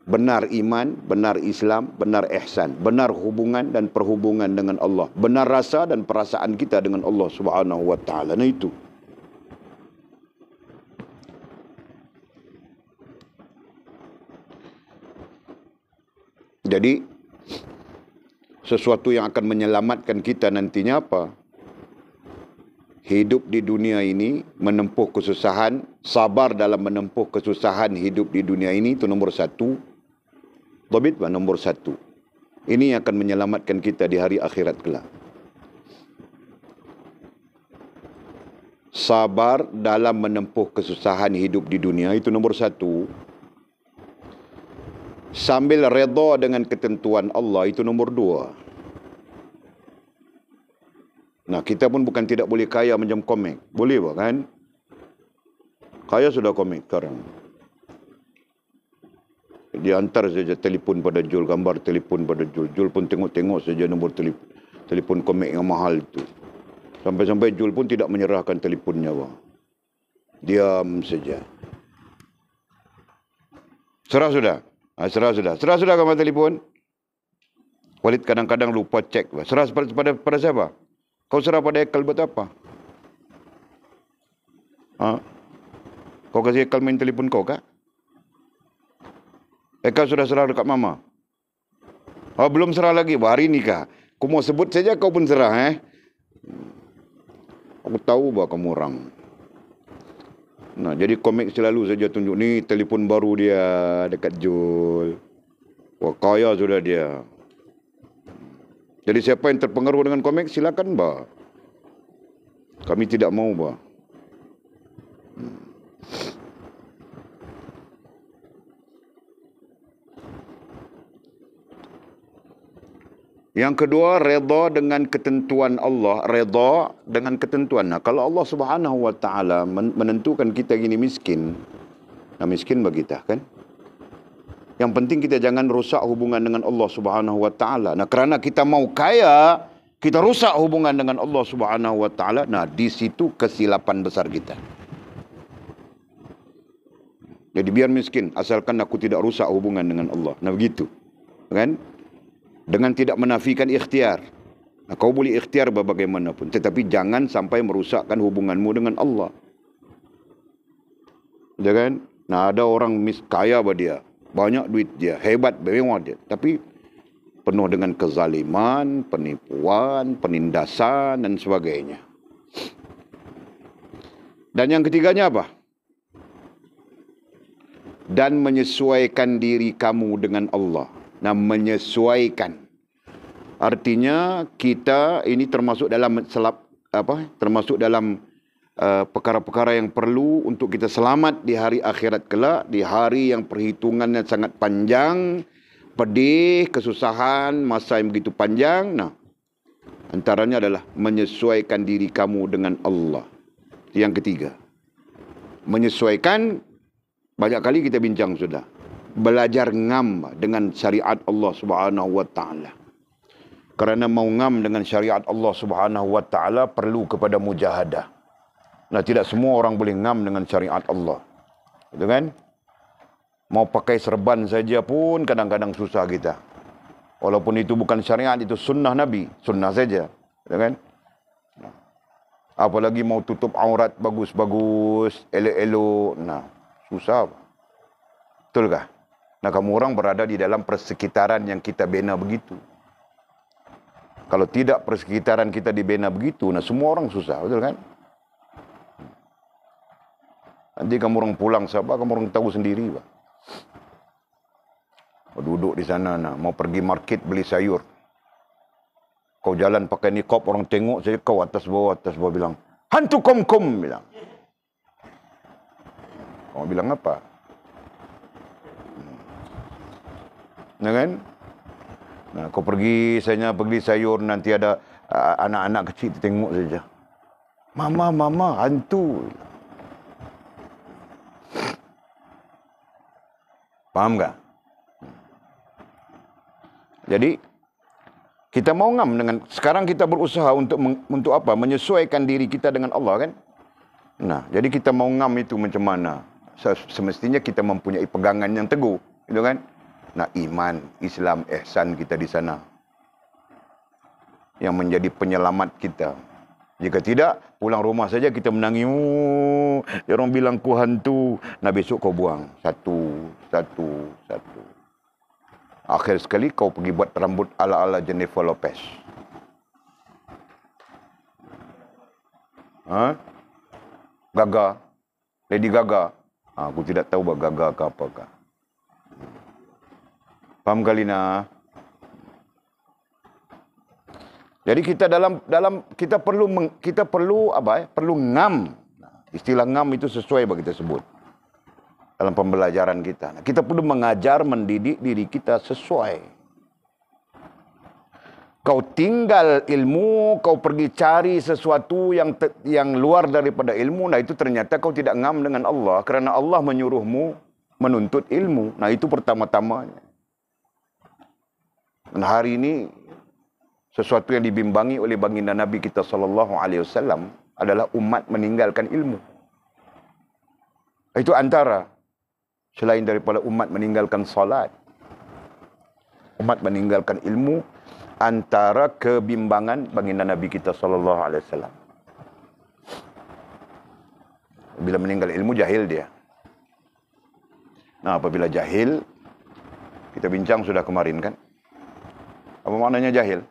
Benar iman, benar Islam, benar ihsan, benar hubungan dan perhubungan dengan Allah, benar rasa dan perasaan kita dengan Allah Subhanahu wa taala. Nah, itu. Jadi sesuatu yang akan menyelamatkan kita nantinya apa? Hidup di dunia ini, menempuh kesusahan, sabar dalam menempuh kesusahan hidup di dunia ini, itu nombor satu. Dhabit nombor satu. Ini yang akan menyelamatkan kita di hari akhirat kelak. Sabar dalam menempuh kesusahan hidup di dunia, itu nombor satu. Sambil redha dengan ketentuan Allah, itu nombor dua. Nah, kita pun bukan tidak boleh kaya macam komik. Boleh kan? Kaya sudah komik sekarang. Dia hantar saja telefon pada Jul, gambar telefon pada Jul. Jul pun tengok-tengok saja nombor telefon komik yang mahal itu. Sampai-sampai Jul pun tidak menyerahkan telefonnya. Diam saja. Serah sudah. Serah sudah gambar telefon. Walid kadang-kadang lupa cek. Serah pada siapa? Kau serah pada Ekal buat apa? Ha? Kau kasih Ekal main telefon kau kah? Ekal sudah serah dekat mama? Oh, belum serah lagi. Hari ni kah? Aku mau sebut saja kau pun serah, Aku tahu bah kamu orang. Nah, jadi komik selalu saja tunjuk ni telefon baru dia dekat Jul. Wah, kaya sudah dia. Jadi siapa yang terpengaruh dengan komik, silakan bah. Kami tidak mau bah. Yang kedua, redha dengan ketentuan Allah. Redha dengan ketentuan. Nah, kalau Allah Subhanahu Wa Taala menentukan kita gini miskin, nah miskin bagi kita kan. Yang penting kita jangan rusak hubungan dengan Allah Subhanahu Wa Taala. Nah, kerana kita mau kaya, kita rusak hubungan dengan Allah Subhanahu Wa Taala. Nah, di situ kesilapan besar kita. Jadi biar miskin, asalkan aku tidak rusak hubungan dengan Allah. Nah, begitu. Kan? Dengan tidak menafikan ikhtiar. Nah, kau boleh ikhtiar bagaimanapun, tetapi jangan sampai merusakkan hubunganmu dengan Allah. Ya kan? Nah, ada orang kaya dia, banyak duit dia, hebat, mewah dia, tapi penuh dengan kezaliman, penipuan, penindasan dan sebagainya. Dan yang ketiganya apa? Dan menyesuaikan diri kamu dengan Allah. Nah, menyesuaikan. Artinya kita ini termasuk dalam termasuk dalam perkara-perkara yang perlu untuk kita selamat di hari akhirat kelak, di hari yang perhitungannya sangat panjang, pedih, kesusahan, masa yang begitu panjang. Nah, antaranya adalah menyesuaikan diri kamu dengan Allah. Yang ketiga, menyesuaikan, banyak kali kita bincang sudah. Belajar ngam dengan syariat Allah Subhanahu Wa Taala. Kerana mau ngam dengan syariat Allah Subhanahu Wa Taala perlu kepada mujahadah. Nah, tidak semua orang boleh ngam dengan syariat Allah. Betul kan? Mau pakai serban saja pun kadang-kadang susah kita. Walaupun itu bukan syariat, itu sunnah Nabi, sunnah saja. Betul kan? Apalagi mau tutup aurat bagus-bagus, elok-elok. Nah, susah. Betulkah? Nah, kamu orang berada di dalam persekitaran yang kita bina begitu. Kalau tidak persekitaran kita dibina begitu, nah semua orang susah, betul kan? Nanti kamu orang pulang siapa, kamu orang tahu sendiri, Pak. Duduk di sana, nah, mau pergi market beli sayur. Kau jalan pakai niqab, orang tengok saja kau atas bawah bilang, hantu kom-kom, bilang. Kau bilang apa? Ya kan? Nah, kau pergi sayur, nanti ada anak-anak kecil tengok saja. Mama, hantu. Faham tak? Jadi, kita mau ngam dengan, sekarang kita berusaha untuk apa? Menyesuaikan diri kita dengan Allah kan? Nah, jadi kita mau ngam itu macam mana? Semestinya kita mempunyai pegangan yang teguh, gitu kan? Nah, iman, Islam, ihsan kita di sana yang menjadi penyelamat kita. Jika tidak, pulang rumah saja kita menangis. Orang bilang ku hantu. Nah, besok kau buang. Satu. Akhir sekali kau pergi buat rambut ala-ala Jennifer Lopez. Gaga. Lady Gaga. Aku tidak tahu bah Gaga ke apakah. Paham kali nak? Jadi kita kita perlu apa? Perlu ngam. Istilah ngam itu sesuai bagi kita sebut dalam pembelajaran kita. Kita perlu mengajar, mendidik diri kita sesuai. Kau tinggal ilmu, kau pergi cari sesuatu yang luar daripada ilmu. Nah, itu ternyata kau tidak ngam dengan Allah, kerana Allah menyuruhmu menuntut ilmu. Nah, itu pertama-tamanya. Dan hari ini sesuatu yang dibimbangi oleh baginda Nabi kita sallallahu alaihi wasallam adalah umat meninggalkan ilmu. Itu antara selain daripada umat meninggalkan salat, umat meninggalkan ilmu, antara kebimbangan baginda Nabi kita sallallahu alaihi wasallam. Bila meninggal ilmu, jahil dia. Nah, apabila jahil, kita bincang sudah kemarin kan, apa maknanya jahil?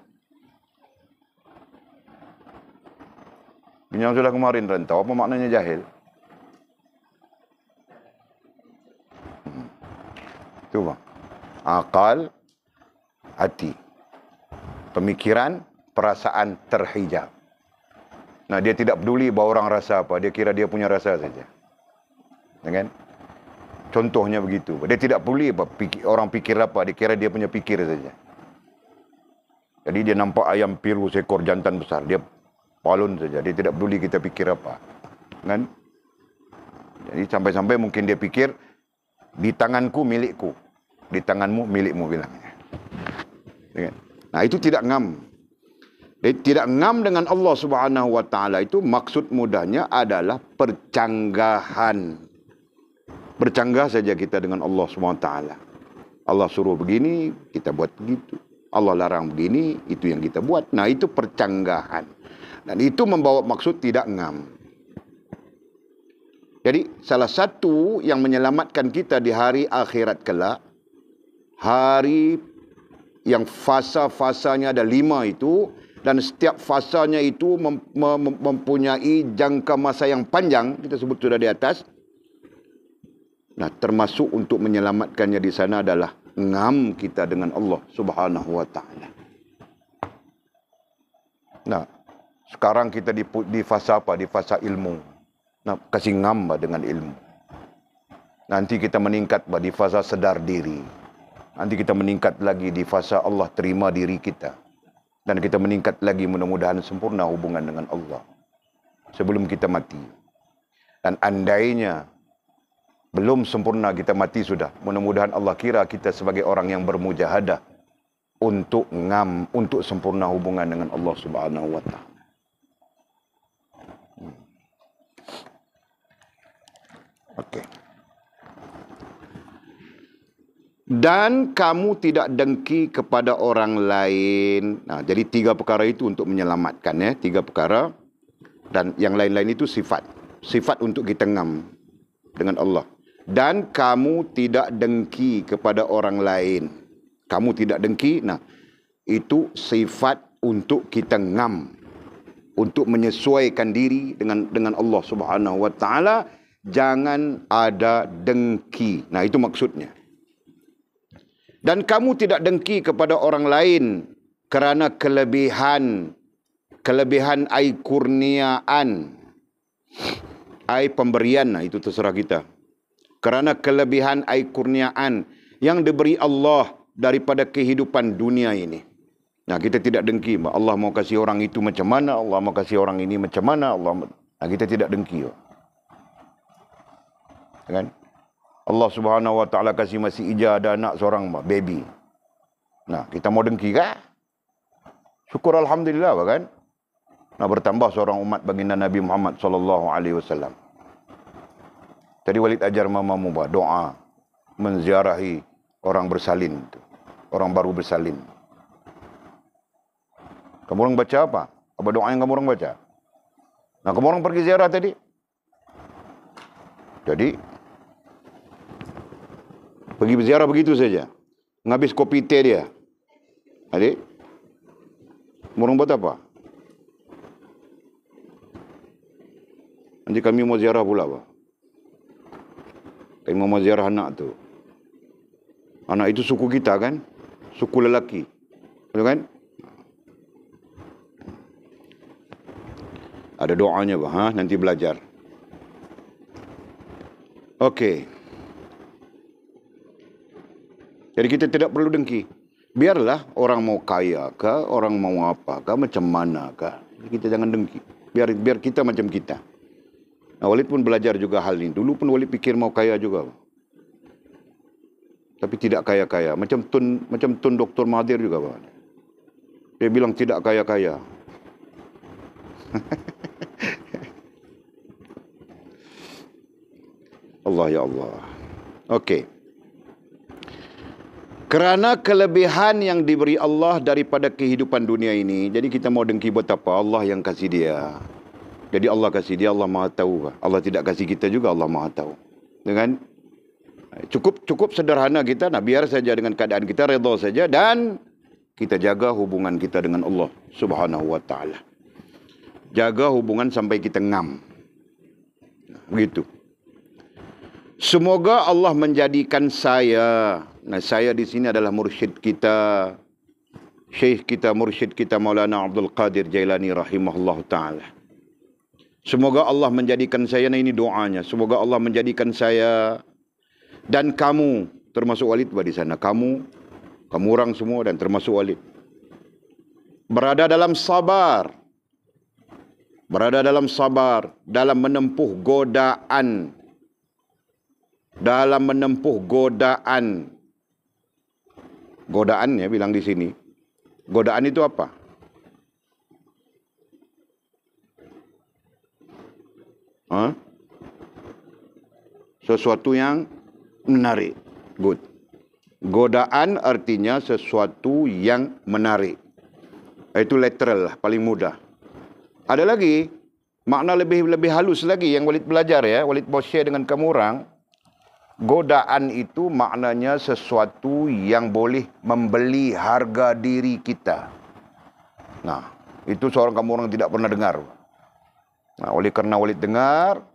Bincang sudah kemarin, rentau, apa maknanya jahil? Itu bang. Akal, hati. Pemikiran, perasaan terhijab. Nah, dia tidak peduli bahawa orang rasa apa. Dia kira dia punya rasa saja. Kan? Contohnya begitu. Dia tidak peduli apa, orang pikir apa. Dia kira dia punya pikir saja. Jadi dia nampak ayam piru seekor jantan besar. Dia palun saja. Dia tidak peduli kita pikir apa. Kan? Jadi sampai-sampai mungkin dia pikir, di tanganku milikku. Di tanganmu milikmu bilangnya. Kan? Nah, itu tidak ngam. Tidak ngam dengan Allah Subhanahu wa taala itu maksud mudahnya adalah percanggahan. Bercanggah saja kita dengan Allah Subhanahu wa taala. Allah suruh begini, kita buat begitu. Allah larang begini, itu yang kita buat. Nah, itu percanggahan. Dan itu membawa maksud tidak ngam. Jadi, salah satu yang menyelamatkan kita di hari akhirat kelak, hari yang fasa-fasanya ada 5 itu, dan setiap fasanya itu mempunyai jangka masa yang panjang, kita sebut sudah di atas. Nah, termasuk untuk menyelamatkannya di sana adalah ngam kita dengan Allah Subhanahu wa taala. Nah, sekarang kita di fasa apa? Di fasa ilmu. Nah, kasih ngam dengan ilmu. Nanti kita meningkat di fasa sedar diri. Nanti kita meningkat lagi di fasa Allah terima diri kita. Dan kita meningkat lagi mudah-mudahan sempurna hubungan dengan Allah sebelum kita mati. Dan andainya belum sempurna kita mati sudah, mudah-mudahan Allah kira kita sebagai orang yang bermujahadah untuk ngam, untuk sempurna hubungan dengan Allah Subhanahu wa taala. Okey. Dan kamu tidak dengki kepada orang lain. Nah, jadi 3 perkara itu untuk menyelamatkan, 3 perkara. Dan yang lain-lain itu sifat. Sifat untuk kita ngam dengan Allah. Dan kamu tidak dengki kepada orang lain. Kamu tidak dengki, nah, itu sifat untuk kita ngam. Untuk menyesuaikan diri dengan Allah Subhanahu wa taala. Jangan ada dengki. Nah, itu maksudnya. Dan kamu tidak dengki kepada orang lain kerana kelebihan ai kurniaan, ai pemberian. Nah, itu terserah kita. Kerana kelebihan ai kurniaan yang diberi Allah daripada kehidupan dunia ini. Nah, kita tidak dengki. Allah mau kasih orang itu macam mana, Allah mau kasih orang ini macam mana. Nah, kita tidak dengki. Kan? Allah Subhanahu wa taala kasih masih Ija ada anak seorang, baby. Nah, kita mau dengki kah? Syukur alhamdulillah, kan? Nah, bertambah seorang umat baginda Nabi Muhammad sallallahu alaihi wasallam. Jadi Walid ajar mamamu doa menziarahi orang bersalin, orang baru bersalin. Kamu orang baca apa? Apa doa yang kamu orang baca? Nah, kamu orang pergi ziarah tadi. Jadi pergi berziarah begitu saja. Ngabis kopi teh dia. Adik, kamu orang buat apa? Nanti kami mau ziarah pula, Pak. Kami mau ziarah anak tu. Anak itu suku kita kan? Suku lelaki. Betul kan? Ada doanya, Pak. Nanti belajar. Okey. Jadi kita tidak perlu dengki. Biarlah orang mau kaya kah, orang mau apa kah, macam mana kah. Kita jangan dengki. Biar kita macam kita. Nah, Walid pun belajar juga hal ini. Dulu pun Walid pikir mau kaya juga. Tapi tidak kaya-kaya. Macam Tun Dr. Mahathir juga, Pak. Dia bilang tidak kaya-kaya. Allah ya Allah. Okey. Kerana kelebihan yang diberi Allah daripada kehidupan dunia ini, jadi kita mau dengki buat apa? Allah yang kasih dia. Jadi Allah kasih dia, Allah Maha Tahu. Allah tidak kasih kita juga, Allah Maha Tahu. Dengan cukup sederhana kita, nah biar saja dengan keadaan kita, redha saja, dan kita jaga hubungan kita dengan Allah Subhanahu wa taala. Jaga hubungan sampai kita ngam. Begitu. Semoga Allah menjadikan saya, nah saya di sini adalah mursyid kita, syekh kita, mursyid kita Maulana Abdul Qadir Jailani rahimahullah taala. Semoga Allah menjadikan saya, nah ini doanya, semoga Allah menjadikan saya dan kamu, termasuk Walid di sana, kamu orang semua dan termasuk Walid, berada dalam sabar, dalam menempuh godaan, godaan ya bilang di sini. Godaan itu apa? Sesuatu yang menarik. Good. Godaan artinya sesuatu yang menarik. Itu literal lah, paling mudah. Ada lagi makna lebih halus lagi yang Walid belajar ya, Walid mau share dengan kamu orang. Godaan itu maknanya sesuatu yang boleh membeli harga diri kita. Nah, itu seorang kamu orang tidak pernah dengar. Nah, oleh karena Walid dengar,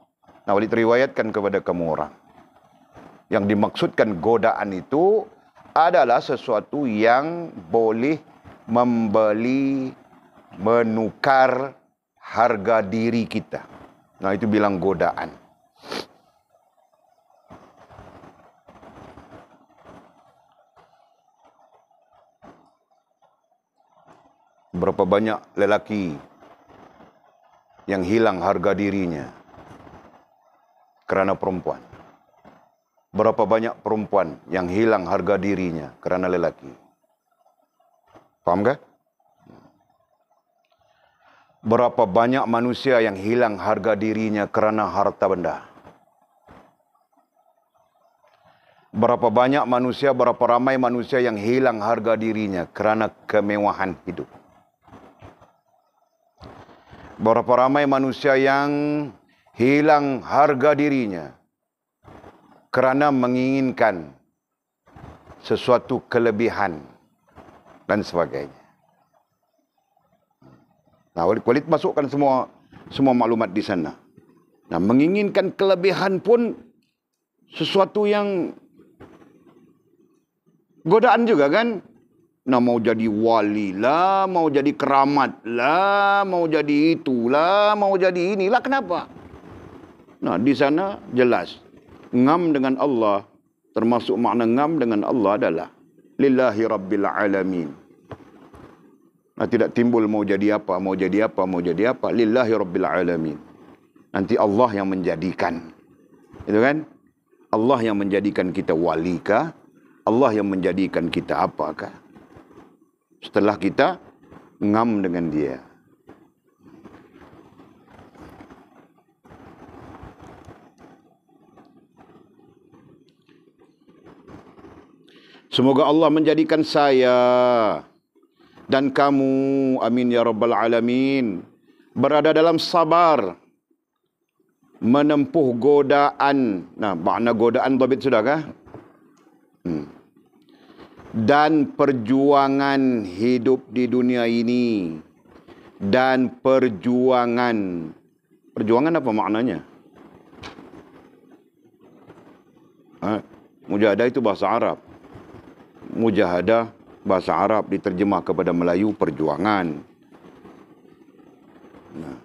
nah Walid riwayatkan kepada kamu orang. Yang dimaksudkan godaan itu adalah sesuatu yang boleh membeli, menukar harga diri kita. Nah, itu bilang godaan. Berapa banyak lelaki yang hilang harga dirinya kerana perempuan. Berapa banyak perempuan yang hilang harga dirinya kerana lelaki. Faham ke? Berapa banyak manusia yang hilang harga dirinya kerana harta benda. Berapa banyak manusia, berapa ramai manusia yang hilang harga dirinya kerana kemewahan hidup. Berapa ramai manusia yang hilang harga dirinya kerana menginginkan sesuatu kelebihan dan sebagainya. Nah, Walid masukkan semua maklumat di sana. Nah, menginginkan kelebihan pun sesuatu yang godaan juga kan? Nah, mau jadi wali lah, mau jadi keramat lah, mau jadi itulah, mau jadi inilah. Kenapa? Nah, di sana jelas. Ngam dengan Allah, termasuk makna ngam dengan Allah adalah lillahi rabbil alamin. Nah, tidak timbul mau jadi apa, mau jadi apa, mau jadi apa. Lillahi rabbil alamin. Nanti Allah yang menjadikan. Itu kan? Allah yang menjadikan kita wali kah? Allah yang menjadikan kita apakah? Setelah kita ngam dengan dia. Semoga Allah menjadikan saya dan kamu, amin ya rabbal alamin, berada dalam sabar, menempuh godaan. Nah, makna godaan dhabit sudah kah? Dan perjuangan hidup di dunia ini. Dan perjuangan. Perjuangan apa maknanya? Mujahadah itu bahasa Arab. Mujahadah bahasa Arab diterjemah kepada Melayu perjuangan. Nah,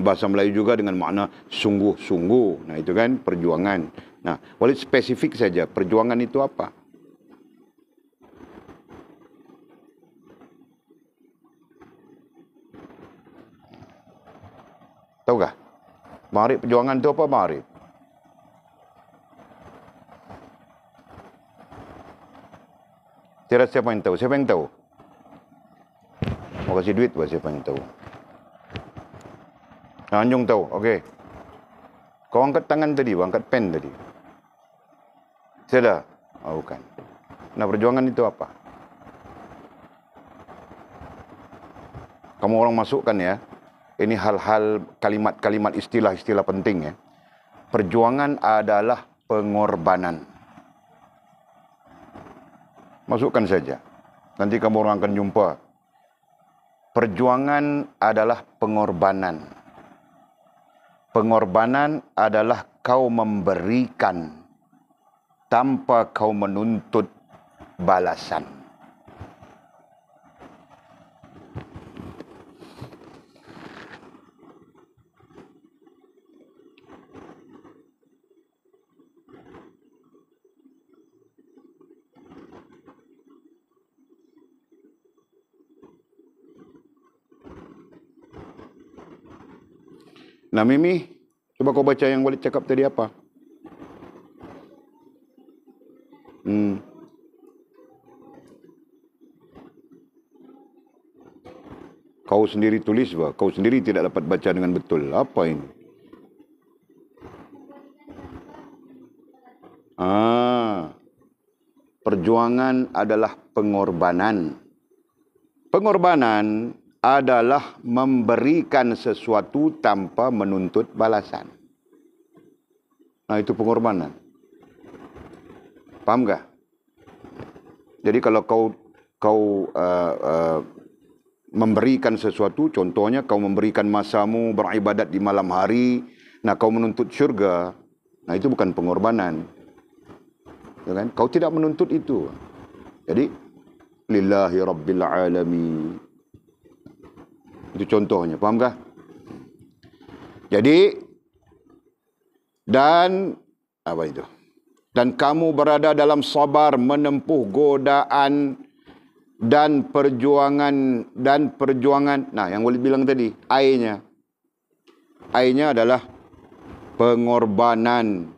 bahasa Melayu juga dengan makna sungguh-sungguh. Nah, itu kan perjuangan. Nah, Walid spesifik saja. Perjuangan itu apa? Tahukah? Ma'arif perjuangan itu apa ma'arif? Tiada siapa yang tahu? Siapa yang tahu? Mau kasih duit buat siapa yang tahu? Anjung tahu? Okey. Kau angkat tangan tadi, angkat pen tadi. Sudah? Oh, bukan. Nah, perjuangan itu apa? Kamu orang masukkan ya. Ini hal-hal kalimat-kalimat istilah-istilah penting ya. Perjuangan adalah pengorbanan. Masukkan saja. Nanti kamu orang akan jumpa. Perjuangan adalah pengorbanan. Pengorbanan adalah kau memberikan tanpa kau menuntut balasan. Nah Mimi, coba kau baca yang Walid cakap tadi apa? Kau sendiri tulis, bah. Kau sendiri tidak dapat baca dengan betul. Apa ini? Perjuangan adalah pengorbanan. Pengorbanan adalah memberikan sesuatu tanpa menuntut balasan. Nah, itu pengorbanan. Paham tak? Jadi kalau kau memberikan sesuatu, contohnya kau memberikan masamu beribadat di malam hari, nah kau menuntut syurga, nah itu bukan pengorbanan. Ya kan? Kau tidak menuntut itu. Jadi, lillahi rabbil alamin. Itu contohnya, paham kah? Jadi, dan apa itu? Dan kamu berada dalam sabar menempuh godaan dan perjuangan. Nah, yang Walid bilang tadi, I-nya adalah pengorbanan.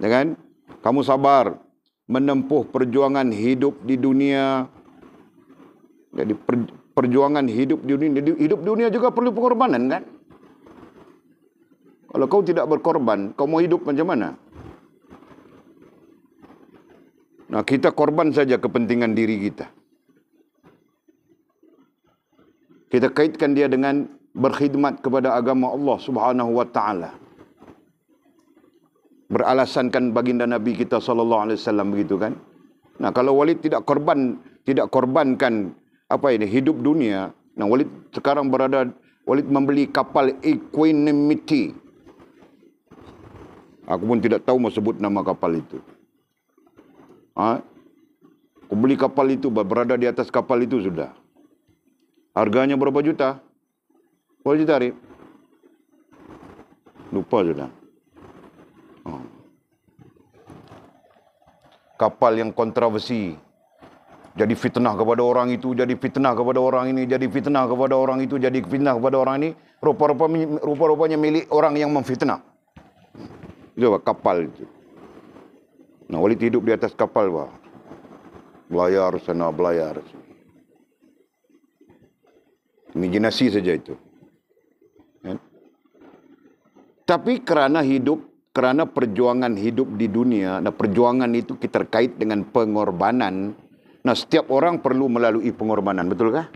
Ya kan? Kamu sabar menempuh perjuangan hidup di dunia. Jadi perjuangan hidup di dunia. Hidup dunia juga perlu pengorbanan kan? Kalau kau tidak berkorban, kau mau hidup macam mana? Nah, kita korban saja kepentingan diri kita. Kita kaitkan dia dengan berkhidmat kepada agama Allah Subhanahu wa taala. Beralasankan baginda Nabi kita sallallahu alaihi wasallam begitu kan? Nah, kalau Walid tidak korbankan apa ini hidup dunia. Nah, Walid sekarang Walid membeli kapal Equanimity. Aku pun tidak tahu mau sebut nama kapal itu. Aku beli kapal itu, berada di atas kapal itu sudah. Harganya berapa juta? Berapa juta, Arif? Lupa sudah. Kapal yang kontroversi. Jadi fitnah kepada orang itu, jadi fitnah kepada orang ini, jadi fitnah kepada orang itu, jadi fitnah kepada orang ini. Rupa-rupanya milik orang yang memfitnah. Itu kapal itu. Nah, Walid hidup di atas kapal, bah. Belayar sana, belayar. Imajinasi saja itu. Ya. Tapi kerana perjuangan hidup di dunia, nah perjuangan itu kita terkait dengan pengorbanan. Nah, setiap orang perlu melalui pengorbanan, betul kah?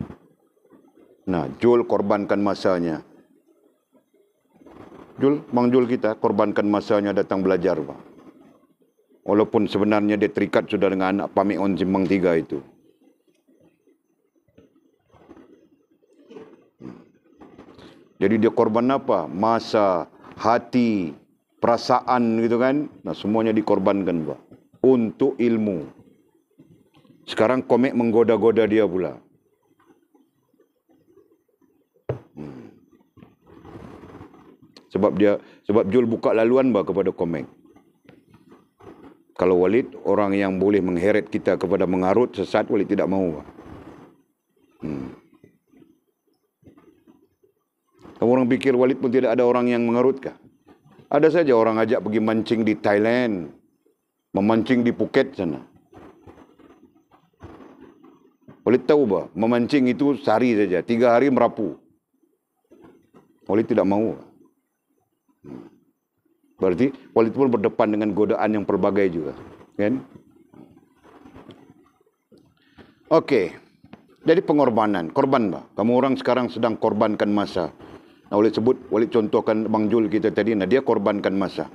Nah, Jul korbankan masanya. Bang Jul kita korbankan masanya datang belajar, Pak. Walaupun sebenarnya dia terikat sudah dengan anak Pamik On Simpang 3 itu. Jadi dia korban apa? Masa, hati, perasaan gitu kan. Nah, semuanya dikorbankan, Pak. Untuk ilmu. Sekarang komik menggoda-goda dia pula. Sebab Jul buka laluan, Pak, kepada komik. Kalau Walid, orang yang boleh mengheret kita kepada mengarut sesat, Walid tidak mahu, Pak. Kamu orang pikir Walid pun tidak ada orang yang mengarutkah? Ada saja orang ajak pergi mancing di Thailand, memancing di Phuket sana. Walid tahu, bah, memancing itu sehari saja, 3 hari merapu. Walid tidak mahu. Berarti Walid pun berdepan dengan godaan yang pelbagai juga, kan? Okey. Jadi pengorbanan, korban, bah. Kamu orang sekarang sedang korbankan masa. Nah, Walid contohkan Bang Jul kita tadi, nah dia korbankan masa.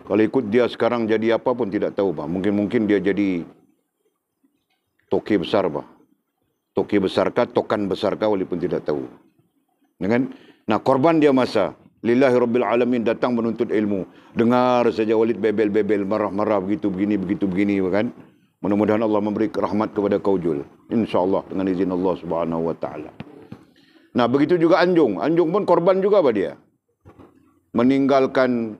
Kalau ikut dia sekarang jadi apa pun tidak tahu, bah. Mungkin dia jadi toke besar, bah. Toke besarkah, tokan besarkah, Walid pun tidak tahu. Kan? Nah, korban dia masa. Lillahi Rabbil Alamin, datang menuntut ilmu. Dengar saja Walid bebel-bebel, marah-marah, begini, kan? Mudah-mudahan Allah memberi rahmat kepada kau Jul. InsyaAllah dengan izin Allah Subhanahu Wa Taala. Nah, begitu juga Anjung. Anjung pun korban juga apa dia? Meninggalkan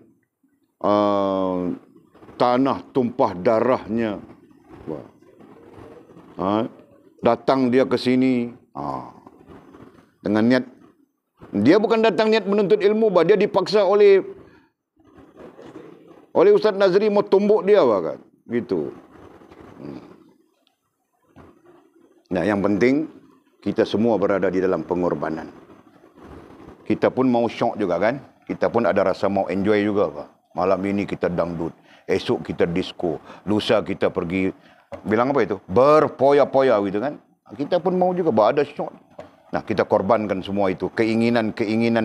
tanah tumpah darahnya. Datang dia ke sini dengan niat, dia bukan datang niat menuntut ilmu, bah. Dia dipaksa oleh Ustaz Nazri mau tumbuk dia, bah, kan? Gitu. Nah, yang penting kita semua berada di dalam pengorbanan. Kita pun mau syok juga, kan? Kita pun ada rasa mau enjoy juga, bah. Malam ini kita dangdut, esok kita disco, lusa kita pergi, bilang apa itu? Berpoya-poya gitu, kan? Kita pun mau juga, bah, ada syok. Nah, kita korbankan semua itu. Keinginan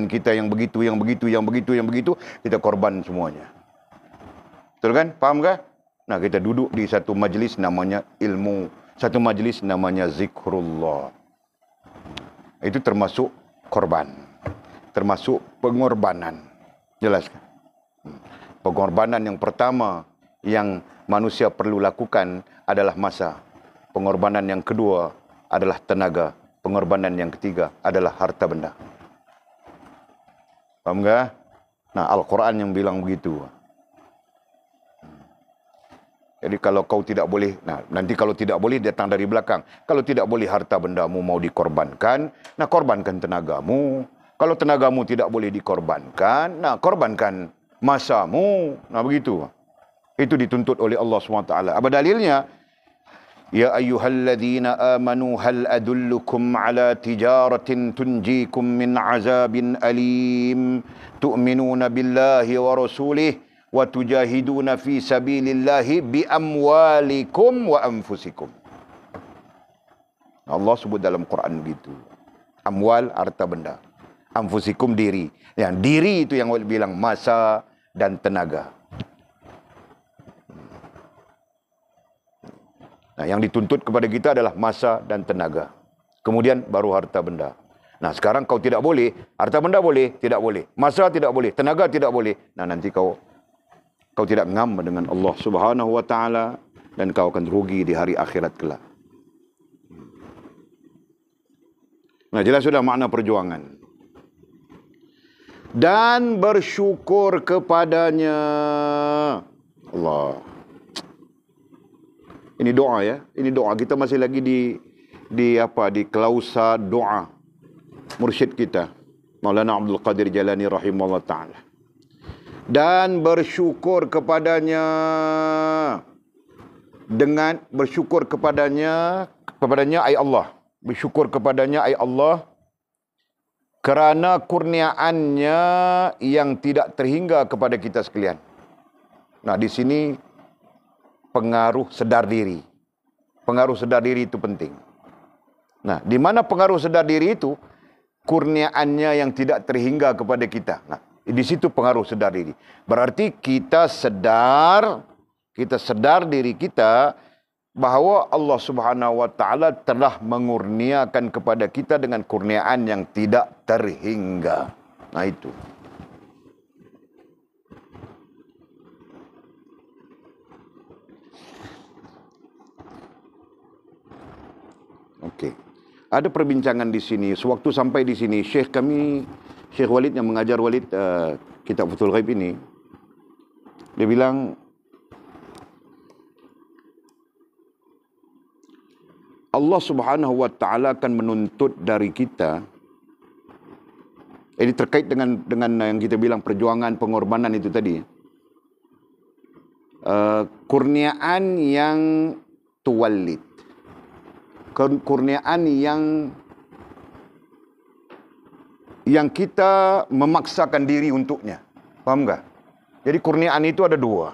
kita yang begitu, kita korban semuanya. Betul kan? Faham kan? Nah, kita duduk di satu majlis namanya ilmu, satu majlis namanya zikrullah. Itu termasuk korban, termasuk pengorbanan. Jelas kan? Pengorbanan yang pertama yang manusia perlu lakukan adalah masa. Pengorbanan yang kedua adalah tenaga. Pengorbanan yang ketiga adalah harta benda. Paham enggak? Nah, Al-Quran yang bilang begitu. Jadi kalau kau tidak boleh, nah nanti kalau tidak boleh datang dari belakang. Kalau tidak boleh harta bendamu mau dikorbankan, nah korbankan tenagamu. Kalau tenagamu tidak boleh dikorbankan, nah korbankan masamu. Nah begitu. Itu dituntut oleh Allah SWT. Apa dalilnya? Ya ayyuhalladzina amanu hal adullukum ala tijaratin tunjikum min azabin alim tu'minuna billahi wa rasulih wa tujahiduna fi sabilillahi bi amwalikum wa anfusikum. Allah sebut dalam Quran begitu. Amwal, harta benda. Anfusikum, diri. Yang diri itu yang Allah bilang masa dan tenaga. Nah, yang dituntut kepada kita adalah masa dan tenaga. Kemudian baru harta benda. Nah, sekarang kau tidak boleh, harta benda boleh, tidak boleh. Masa tidak boleh, tenaga tidak boleh. Nah, nanti kau tidak ngam dengan Allah Subhanahu Wa Taala dan kau akan rugi di hari akhirat kelak. Nah, jelas sudah makna perjuangan. Dan bersyukur kepadanya. Allah. Ini doa ya. Ini doa. Kita masih lagi di klausa doa mursyid kita, Maulana Abdul Qadir Jalani rahimahullah ta'ala. Dan bersyukur kepadanya, dengan bersyukur kepadanya ay Allah. Bersyukur kepadanya ay Allah kerana kurniaannya yang tidak terhingga kepada kita sekalian. Nah, di sini pengaruh sedar diri. Pengaruh sedar diri itu penting. Nah, di mana pengaruh sedar diri itu? Kurniaannya yang tidak terhingga kepada kita. Nah, di situ pengaruh sedar diri. Berarti kita sedar diri kita bahawa Allah Subhanahu Wa Taala telah mengurniakan kepada kita dengan kurniaan yang tidak terhingga. Nah, itu. Okey. Ada perbincangan di sini. Sewaktu sampai di sini, Syekh Walid yang mengajar Walid kitab Fathul Ghaib ini, dia bilang, Allah Subhanahu Wa Taala akan menuntut dari kita. Ini terkait dengan yang kita bilang perjuangan, pengorbanan itu tadi. Kurniaan yang tuwallid. Kurniaan yang kita memaksakan diri untuknya. Faham tak? Jadi kurniaan itu ada dua.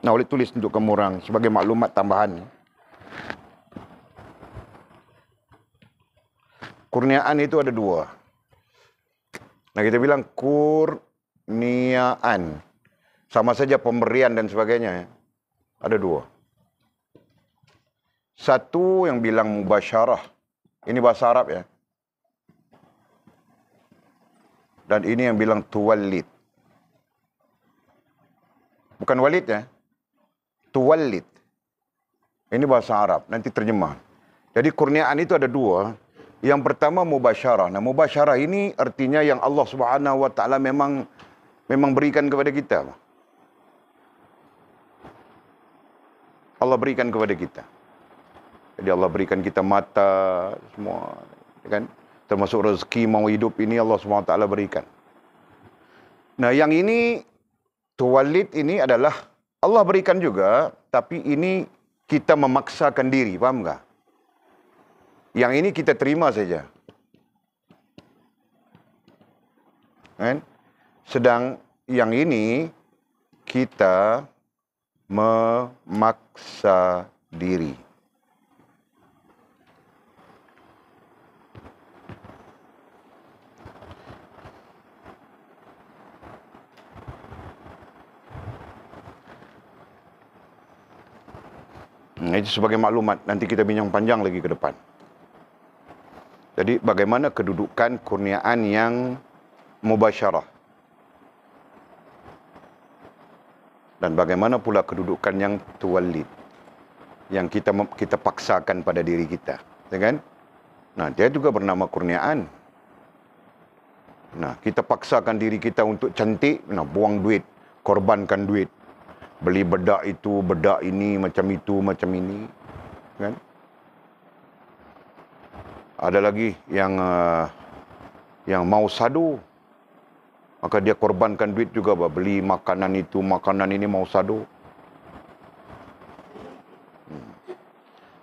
Nah, boleh tulis untuk kamu orang sebagai maklumat tambahan. Kurniaan itu ada dua. Nah, kita bilang kurniaan. Sama saja pemberian dan sebagainya. Ya. Ada dua. Satu yang bilang mubasyarah. Ini bahasa Arab ya. Dan ini yang bilang tuwallid. Bukan walid ya. Tuwallid. Ini bahasa Arab. Nanti terjemah. Jadi kurniaan itu ada dua. Yang pertama mubasyarah. Nah, mubasyarah ini artinya yang Allah Subhanahu wa taala memang berikan kepada kita. Allah berikan kepada kita. Jadi Allah berikan kita mata semua, kan? Termasuk rezeki mau hidup ini Allah SWT berikan. Nah, yang ini tuwallid ini adalah Allah berikan juga, tapi ini kita memaksakan diri, paham enggak? Yang ini kita terima saja. Kan? Sedang yang ini kita memaksa diri. Itu sebagai maklumat, nanti kita bincang panjang lagi ke depan. Jadi bagaimana kedudukan kurniaan yang mubasyarah? Dan bagaimana pula kedudukan yang tuwallid, yang kita paksakan pada diri kita, ya kan? Nah, dia juga bernama kurniaan. Nah, kita paksakan diri kita untuk cantik, nah buang duit, korbankan duit, beli bedak itu, bedak ini, macam itu, macam ini, kan? Ada lagi yang mau sadu. Maka dia korbankan duit juga, beli makanan itu, makanan ini, mau sadu.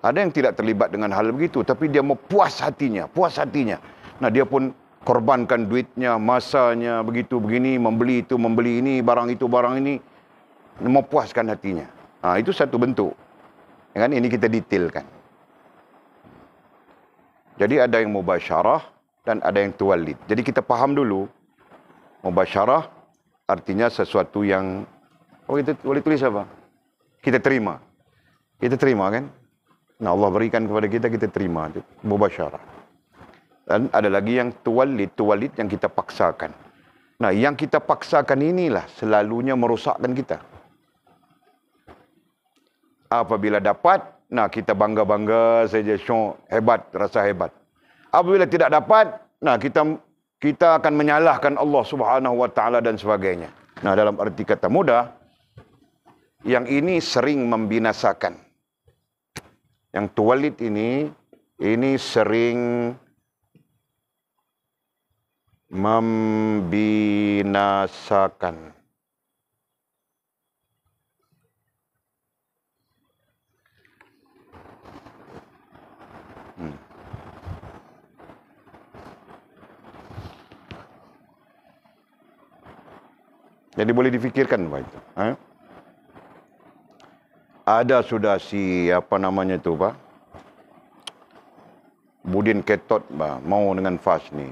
Ada yang tidak terlibat dengan hal begitu, tapi dia mau puas hatinya. Nah, dia pun korbankan duitnya, masanya, begitu, begini, membeli itu, membeli ini, barang itu, barang ini. Mau puaskan hatinya. Nah, itu satu bentuk. Ya kan? Ini kita detailkan. Jadi ada yang mubasyarah dan ada yang tuwallid. Jadi kita paham dulu. Mubasyarah artinya sesuatu yang kita boleh tulis apa? Kita terima. Kita terima kan? Nah, Allah berikan kepada kita, kita terima. Mubasyarah. Dan ada lagi yang tuwallid yang kita paksakan. Nah, yang kita paksakan inilah selalunya merosakkan kita. Apabila dapat, nah kita bangga-bangga saja, hebat, rasa hebat. Apabila tidak dapat, nah kita akan menyalahkan Allah Subhanahu wa taala dan sebagainya. Nah, dalam arti kata mudah, yang ini sering membinasakan. Yang tuwallid ini sering membinasakan. Jadi boleh difikirkan Pak itu. Ada sudah si Budin Ketot mau dengan Fas ni.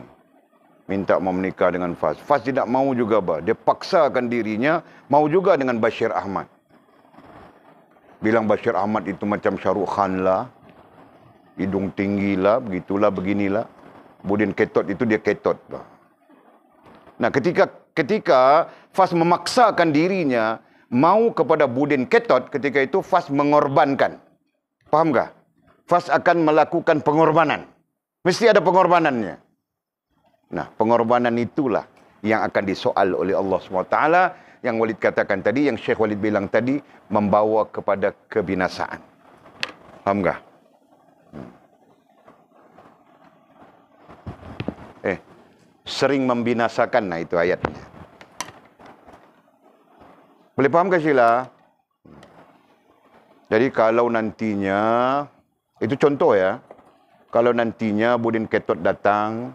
Minta mau menikah dengan Fas. Fas tidak mau juga Dia paksakan dirinya mau juga dengan Bashir Ahmad. Bilang Bashir Ahmad itu macam Shahrukh Khan lah. Hidung tinggi lah, begitulah, beginilah. Budin Ketot itu dia ketot Nah, ketika Fas memaksakan dirinya mau kepada Budin Ketot, ketika itu Fas mengorbankan. Paham tak? Fas akan melakukan pengorbanan. Mesti ada pengorbanannya. Nah, pengorbanan itulah yang akan disoal oleh Allah SWT. Yang Walid katakan tadi, yang Syekh Walid bilang tadi, membawa kepada kebinasaan. Paham tak? Sering membinasakan, nah itu ayatnya. Boleh paham ke Sheila? Jadi kalau nantinya, itu contoh ya, kalau nantinya Budin Ketot datang,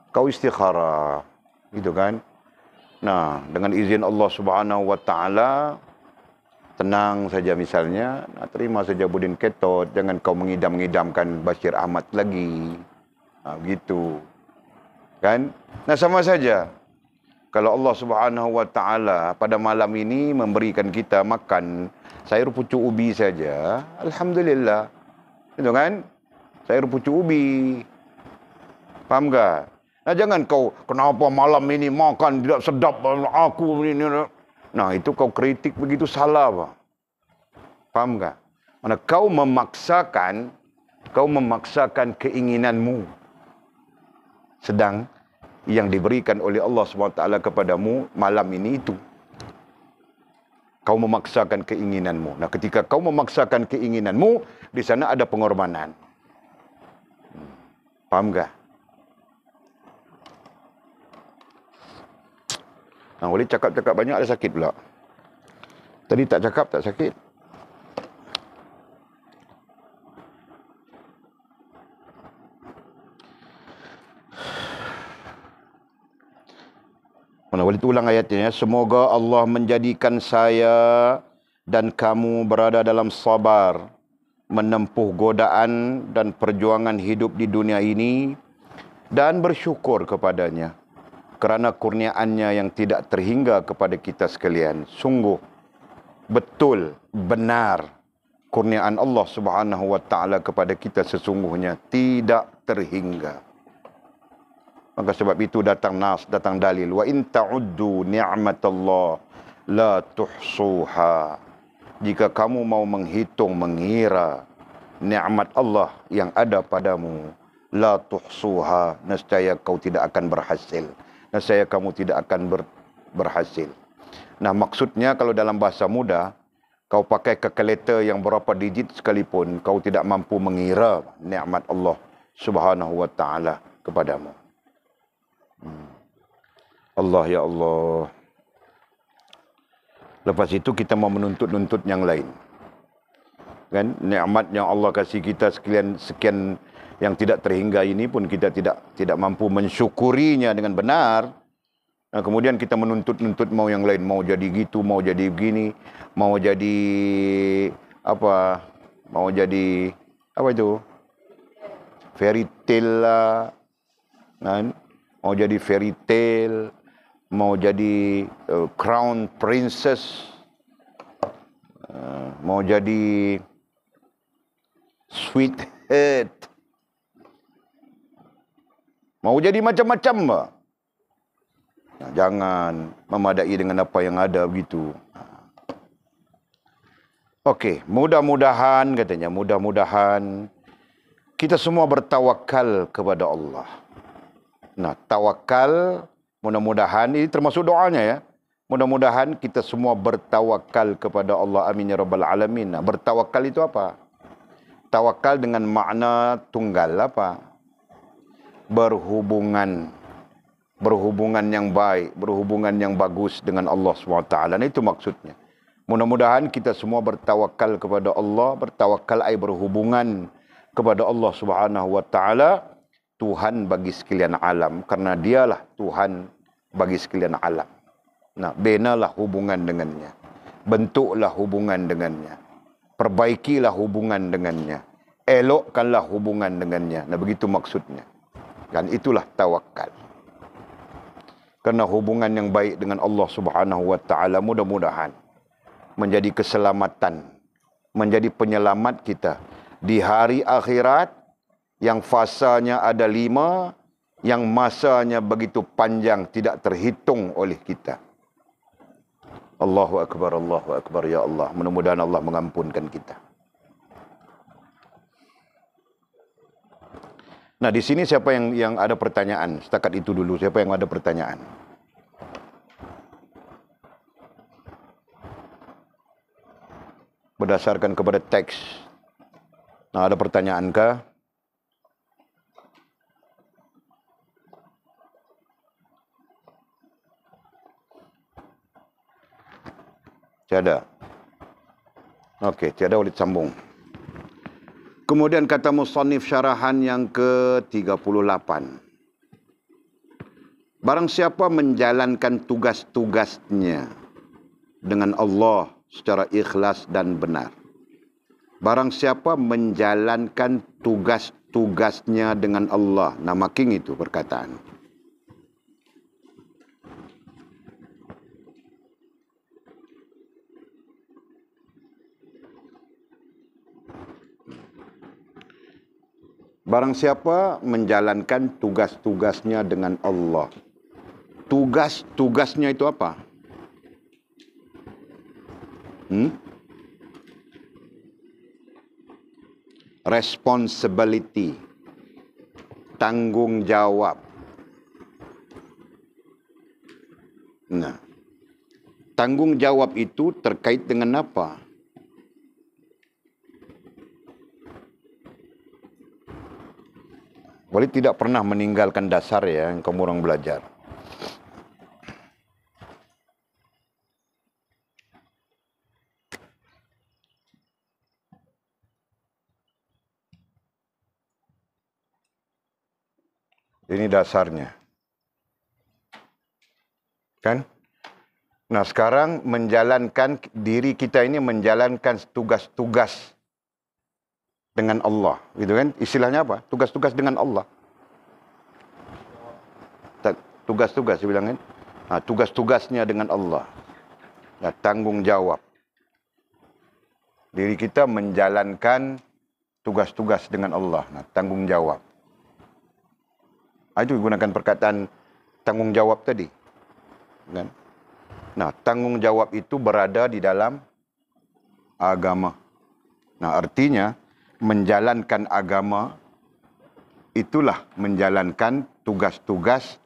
kau istikharah, gitu kan? Nah, dengan izin Allah Subhanahu wa taala, tenang saja misalnya, nah, terima saja Budin Ketot, jangan kau mengidam-ngidamkan Bashir Ahmad lagi. Nah, gitu. Kan? Nah, sama saja. Kalau Allah Subhanahu wa taala pada malam ini memberikan kita makan sayur pucuk ubi saja, alhamdulillah. Itu kan? Sayur pucuk ubi. Faham tak? Nah, jangan kau, kenapa malam ini makan tidak sedap aku ini. Nah, itu kau kritik begitu salah, Pak. Faham tak? Mana kau memaksakan keinginanmu. Sedang yang diberikan oleh Allah SWT kepadamu malam ini itu. Kau memaksakan keinginanmu. Nah, ketika kau memaksakan keinginanmu, di sana ada pengorbanan. Faham tak? Nah, boleh cakap-cakap banyak ada sakit pula. Tadi tak cakap tak sakit. Mana boleh ulang ayatnya. Semoga Allah menjadikan saya dan kamu berada dalam sabar, menempuh godaan dan perjuangan hidup di dunia ini dan bersyukur kepadanya kerana kurniaannya yang tidak terhingga kepada kita sekalian. Sungguh betul, benar, kurniaan Allah Subhanahu wa taala kepada kita sesungguhnya tidak terhingga. Maka sebab itu datang nas, datang dalil. Wa in ta'uddu ni'matallah la tuhsuha. Jika kamu mau menghitung, mengira nikmat Allah yang ada padamu, la tuhsuha, nescaya kau tidak akan berhasil. Nescaya kamu tidak akan berhasil. Nah, maksudnya kalau dalam bahasa muda, kau pakai kalkulator yang berapa digit sekalipun, kau tidak mampu mengira nikmat Allah Subhanahu wa taala kepadamu. Allah, ya Allah. Lepas itu kita mau menuntut-nuntut yang lain. Kan? Nikmat yang Allah kasih kita sekian yang tidak terhingga ini pun kita tidak mampu mensyukurinya dengan benar. Nah, kemudian kita menuntut-nuntut mau yang lain, mau jadi gitu, mau jadi begini, mau jadi apa? Mau jadi apa itu? Fairy tale lah. Kan? Mau jadi fairy tale, mau jadi crown princess, mau jadi sweetheart, mau jadi macam-macam, Mbak. Nah, jangan memadai dengan apa yang ada begitu. Okey, mudah-mudahan katanya, mudah-mudahan kita semua bertawakal kepada Allah. Nah, tawakal, mudah-mudahan ini termasuk doanya ya. Mudah-mudahan kita semua bertawakal kepada Allah. Amin ya rabbal alamin. Nah, bertawakal itu apa? Tawakal dengan makna tunggal apa? Berhubungan yang baik, berhubungan yang bagus dengan Allah SWT. Nah, itu maksudnya. Mudah-mudahan kita semua bertawakal kepada Allah. Bertawakal ay berhubungan kepada Allah SWT. Tuhan bagi sekalian alam, karena dialah Tuhan bagi sekalian alam. Nah, benalah hubungan dengannya, bentuklah hubungan dengannya, perbaikilah hubungan dengannya, elokkanlah hubungan dengannya. Nah, begitu maksudnya. Dan itulah tawakal. Karena hubungan yang baik dengan Allah Subhanahu wa taala mudah-mudahan menjadi keselamatan, menjadi penyelamat kita di hari akhirat, yang fasanya ada 5, yang masanya begitu panjang tidak terhitung oleh kita. Allahu Akbar, ya Allah. Mudah-mudahan Allah mengampunkan kita. Nah, di sini siapa yang ada pertanyaan? Setakat itu dulu, siapa yang ada pertanyaan? Berdasarkan kepada teks. Nah, ada pertanyaan kah? Tiada. Okey, tiada, boleh sambung. Kemudian kata musannif syarahan yang ke-38. Barang siapa menjalankan tugas-tugasnya dengan Allah secara ikhlas dan benar. Barang siapa menjalankan tugas-tugasnya dengan Allah. Nah, makin itu perkataan. Barang siapa menjalankan tugas-tugasnya dengan Allah. Tugas-tugasnya itu apa? Responsibility. Tanggung jawab. Nah, tanggung jawab itu terkait dengan apa? Walid tidak pernah meninggalkan dasar ya yang kamu orang belajar. Ini dasarnya. Kan? Nah, sekarang menjalankan diri kita ini menjalankan tugas-tugas dengan Allah, gitu kan? Istilahnya apa? Tugas-tugas dengan Allah. Tugas-tugas, dia bilang kan? Nah, tugas-tugasnya dengan Allah. Nah, tanggung jawab. Diri kita menjalankan tugas-tugas dengan Allah. Nah, tanggung jawab. Itu gunakan perkataan tanggung jawab tadi. Kan? Nah, tanggung jawab itu berada di dalam agama. Nah, artinya menjalankan agama itulah menjalankan tugas-tugas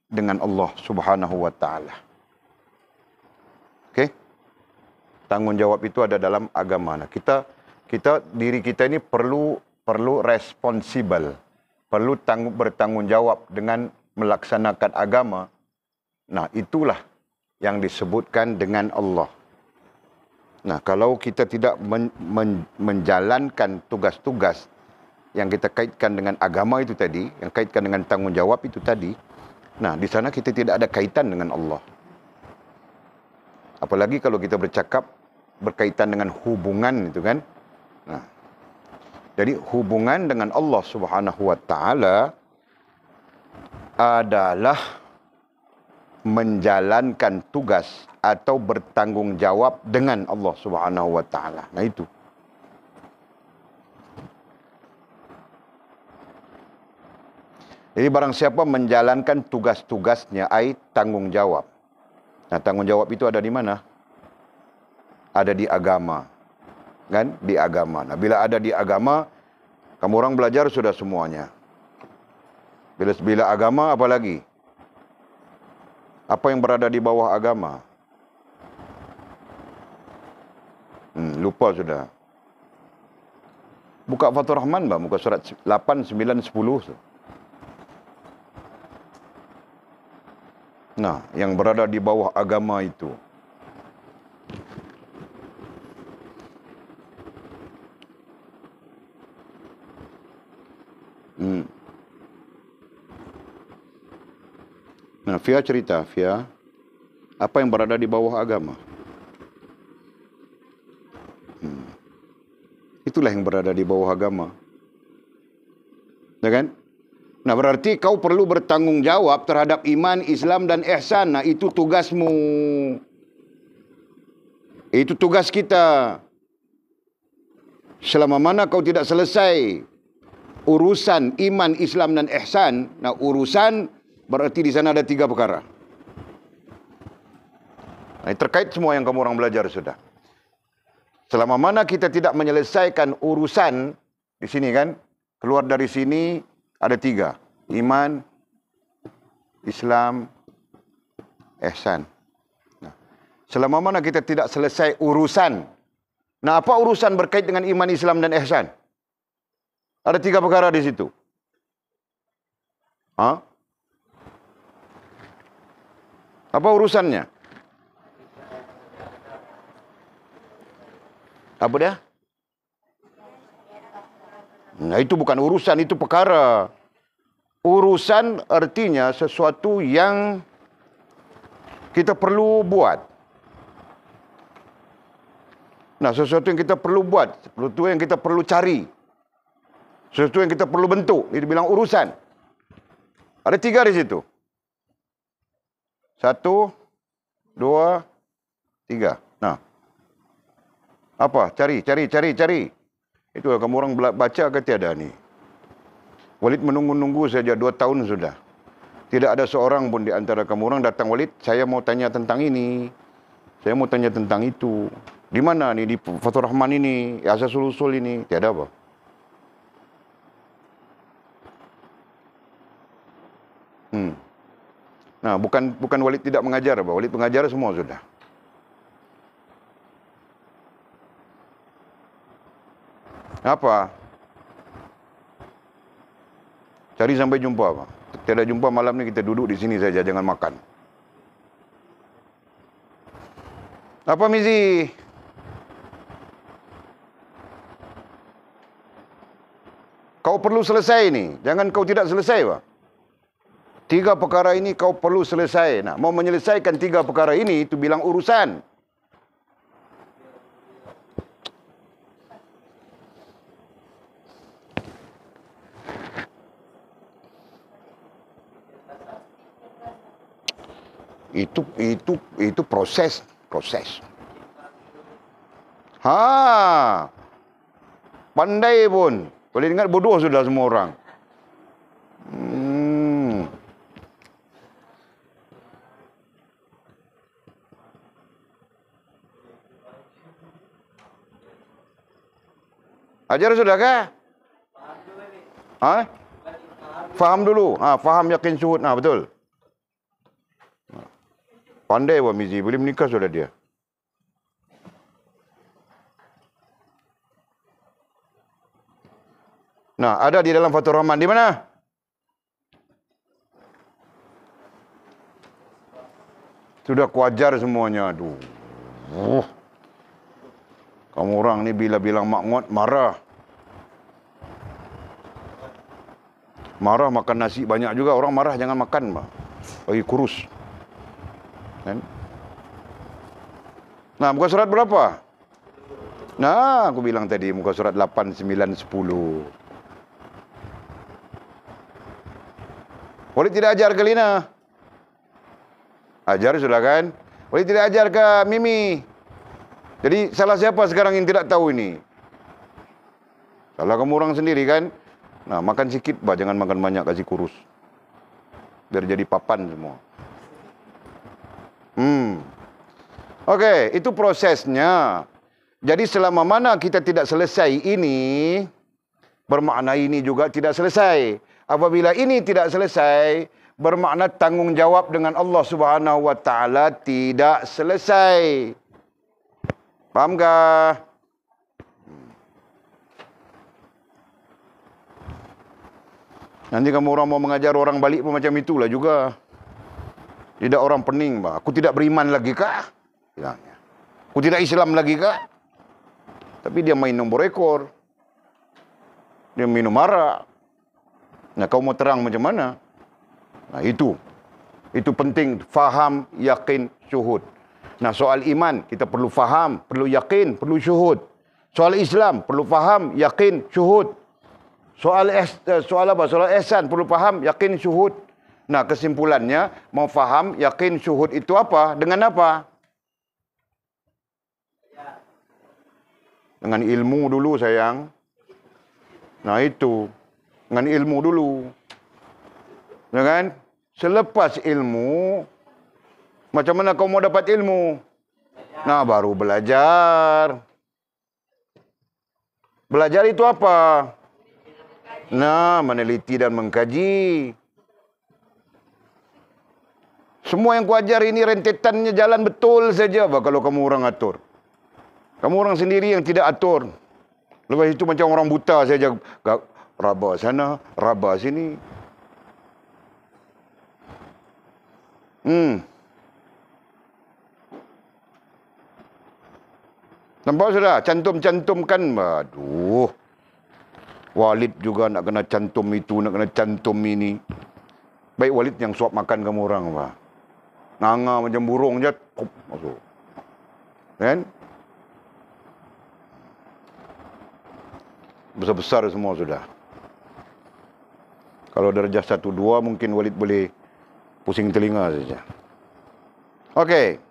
dengan Allah Subhanahu wa taala. Okey? Tanggung jawab itu ada dalam agama. Nah, diri kita ini perlu responsibel, perlu bertanggung jawab dengan melaksanakan agama. Nah, itulah yang disebutkan dengan Allah. Nah, kalau kita tidak menjalankan tugas-tugas yang kita kaitkan dengan agama itu tadi, yang kaitkan dengan tanggung jawab itu tadi, nah, di sana kita tidak ada kaitan dengan Allah. Apalagi kalau kita berkaitan dengan hubungan itu kan. Nah, jadi hubungan dengan Allah Subhanahu wa taala adalah menjalankan tugas atau bertanggung jawab dengan Allah Subhanahu wa taala. Nah, itu. Jadi barang siapa menjalankan tugas-tugasnya, tanggung jawab. Nah, tanggung jawab itu ada di mana? Ada di agama. Kan? Di agama. Nah, bila ada di agama, kamu orang belajar sudah semuanya. Bila agama, apa lagi? Apa yang berada di bawah agama? Lupa sudah. Buka Fathur Rahman, muka surat 8, 9, 10. Nah, yang berada di bawah agama itu. Nah, Fia cerita, Fia, apa yang berada di bawah agama? Itulah yang berada di bawah agama. Ya kan? Nah, berarti kau perlu bertanggung jawab terhadap iman, Islam dan ihsan. Nah, itu tugasmu. Itu tugas kita. Selama mana kau tidak selesai urusan iman, Islam dan ihsan, nah urusan berarti di sana ada 3 perkara. Nah, terkait semua yang kamu orang belajar sudah. Selama mana kita tidak menyelesaikan urusan di sini kan, keluar dari sini ada 3. Iman, Islam, ihsan. Nah, selama mana kita tidak selesai urusan. Nah, apa urusan berkait dengan iman, Islam dan ihsan? Ada 3 perkara di situ. Apa urusannya? Apa dia? Nah, itu bukan urusan, itu perkara. Urusan artinya sesuatu yang kita perlu buat. Nah, sesuatu yang kita perlu buat, sesuatu yang kita perlu cari, sesuatu yang kita perlu bentuk, ini dibilang urusan. Ada 3 di situ. 1, 2, 3. Nah, apa? Cari. Itu kamu orang baca ke tiada ni. Walid menunggu-nunggu saja 2 tahun sudah. Tidak ada seorang pun di antara kamu orang datang, Walid, saya mau tanya tentang ini. Saya mau tanya tentang itu. Di mana nih? Di Fathur Rahman ini, Asasul Usul ini. Tiada apa. Nah, bukan Walid tidak mengajar, apa? Walid mengajar semua sudah. Apa? Cari sampai jumpa, apa? Tiada jumpa malam ni kita duduk di sini saja, jangan makan. Apa Mizi? Kau perlu selesai ni. Jangan kau tidak selesai, Pak. 3 perkara ini kau perlu selesai. Nah, mau menyelesaikan 3 perkara ini, itu bilang urusan. Itu proses. Pandai pun. Boleh ingat bodoh sudah semua orang. Ajar sudah kah? Faham dulu. Faham, yakin, syuhud. Betul. Pandai Wah Mizi. Boleh menikah sudah dia. Nah, ada di dalam Fathur Rahman. Di mana? Sudah kuajar semuanya. Aduh. Kamu orang ni bila bilang makmud, marah. Marah makan nasi banyak juga. Orang marah jangan makan, Pak. Bagi kurus. Kan? Nah, muka surat berapa? Nah, aku bilang tadi muka surat 8, 9, 10. Walid tidak ajar ke Lina? Ajar sudah kan? Walid tidak ajar ke Mimi? Jadi salah siapa sekarang yang tidak tahu ini? Salah kamu orang sendiri kan? Nah, makan sikit, Pak. Jangan makan banyak, kasih kurus. Biar jadi papan semua. Okey, itu prosesnya. Jadi selama mana kita tidak selesai ini, bermakna ini juga tidak selesai. Apabila ini tidak selesai, bermakna tanggungjawab dengan Allah Subhanahu wa taala tidak selesai. Faham kah? Nanti kamu orang mau mengajar orang balik pun macam itulah juga. Tidak orang pening, Pak. Aku tidak beriman lagi kah? Bilangnya. Aku tidak Islam lagi kah? Tapi dia main nombor ekor. Dia minum arak. Nah, kau mau terang macam mana? Nah, itu penting. Faham, yakin, syuhud. Nah, soal iman, kita perlu faham, perlu yakin, perlu syuhud. Soal Islam, perlu faham, yakin, syuhud. Soal apa? Soal ihsan, perlu faham, yakin, syuhud. Nah, kesimpulannya, mau faham, yakin, syuhud itu apa? Dengan apa? Dengan ilmu dulu, sayang. Nah, itu. Dengan ilmu dulu. Ya kan? Selepas ilmu, macam mana kau mau dapat ilmu? Nah, baru belajar. Belajar itu apa? Nah, meneliti dan mengkaji. Semua yang kuajar ini rentetannya jalan betul saja, bah, kalau kamu orang atur. Kamu orang sendiri yang tidak atur. Lepas itu macam orang buta saja. Raba sana, raba sini. Nampak sudah? Cantum-cantumkan. Aduh. Walid juga nak kena cantum itu, nak kena cantum ini. Baik Walid yang suap makan kamu orang, Pak. Nganga macam burung je. Masuk. Kan? Besar-besar semua sudah. Kalau darjah 1-2 mungkin Walid boleh pusing telinga saja. Okey.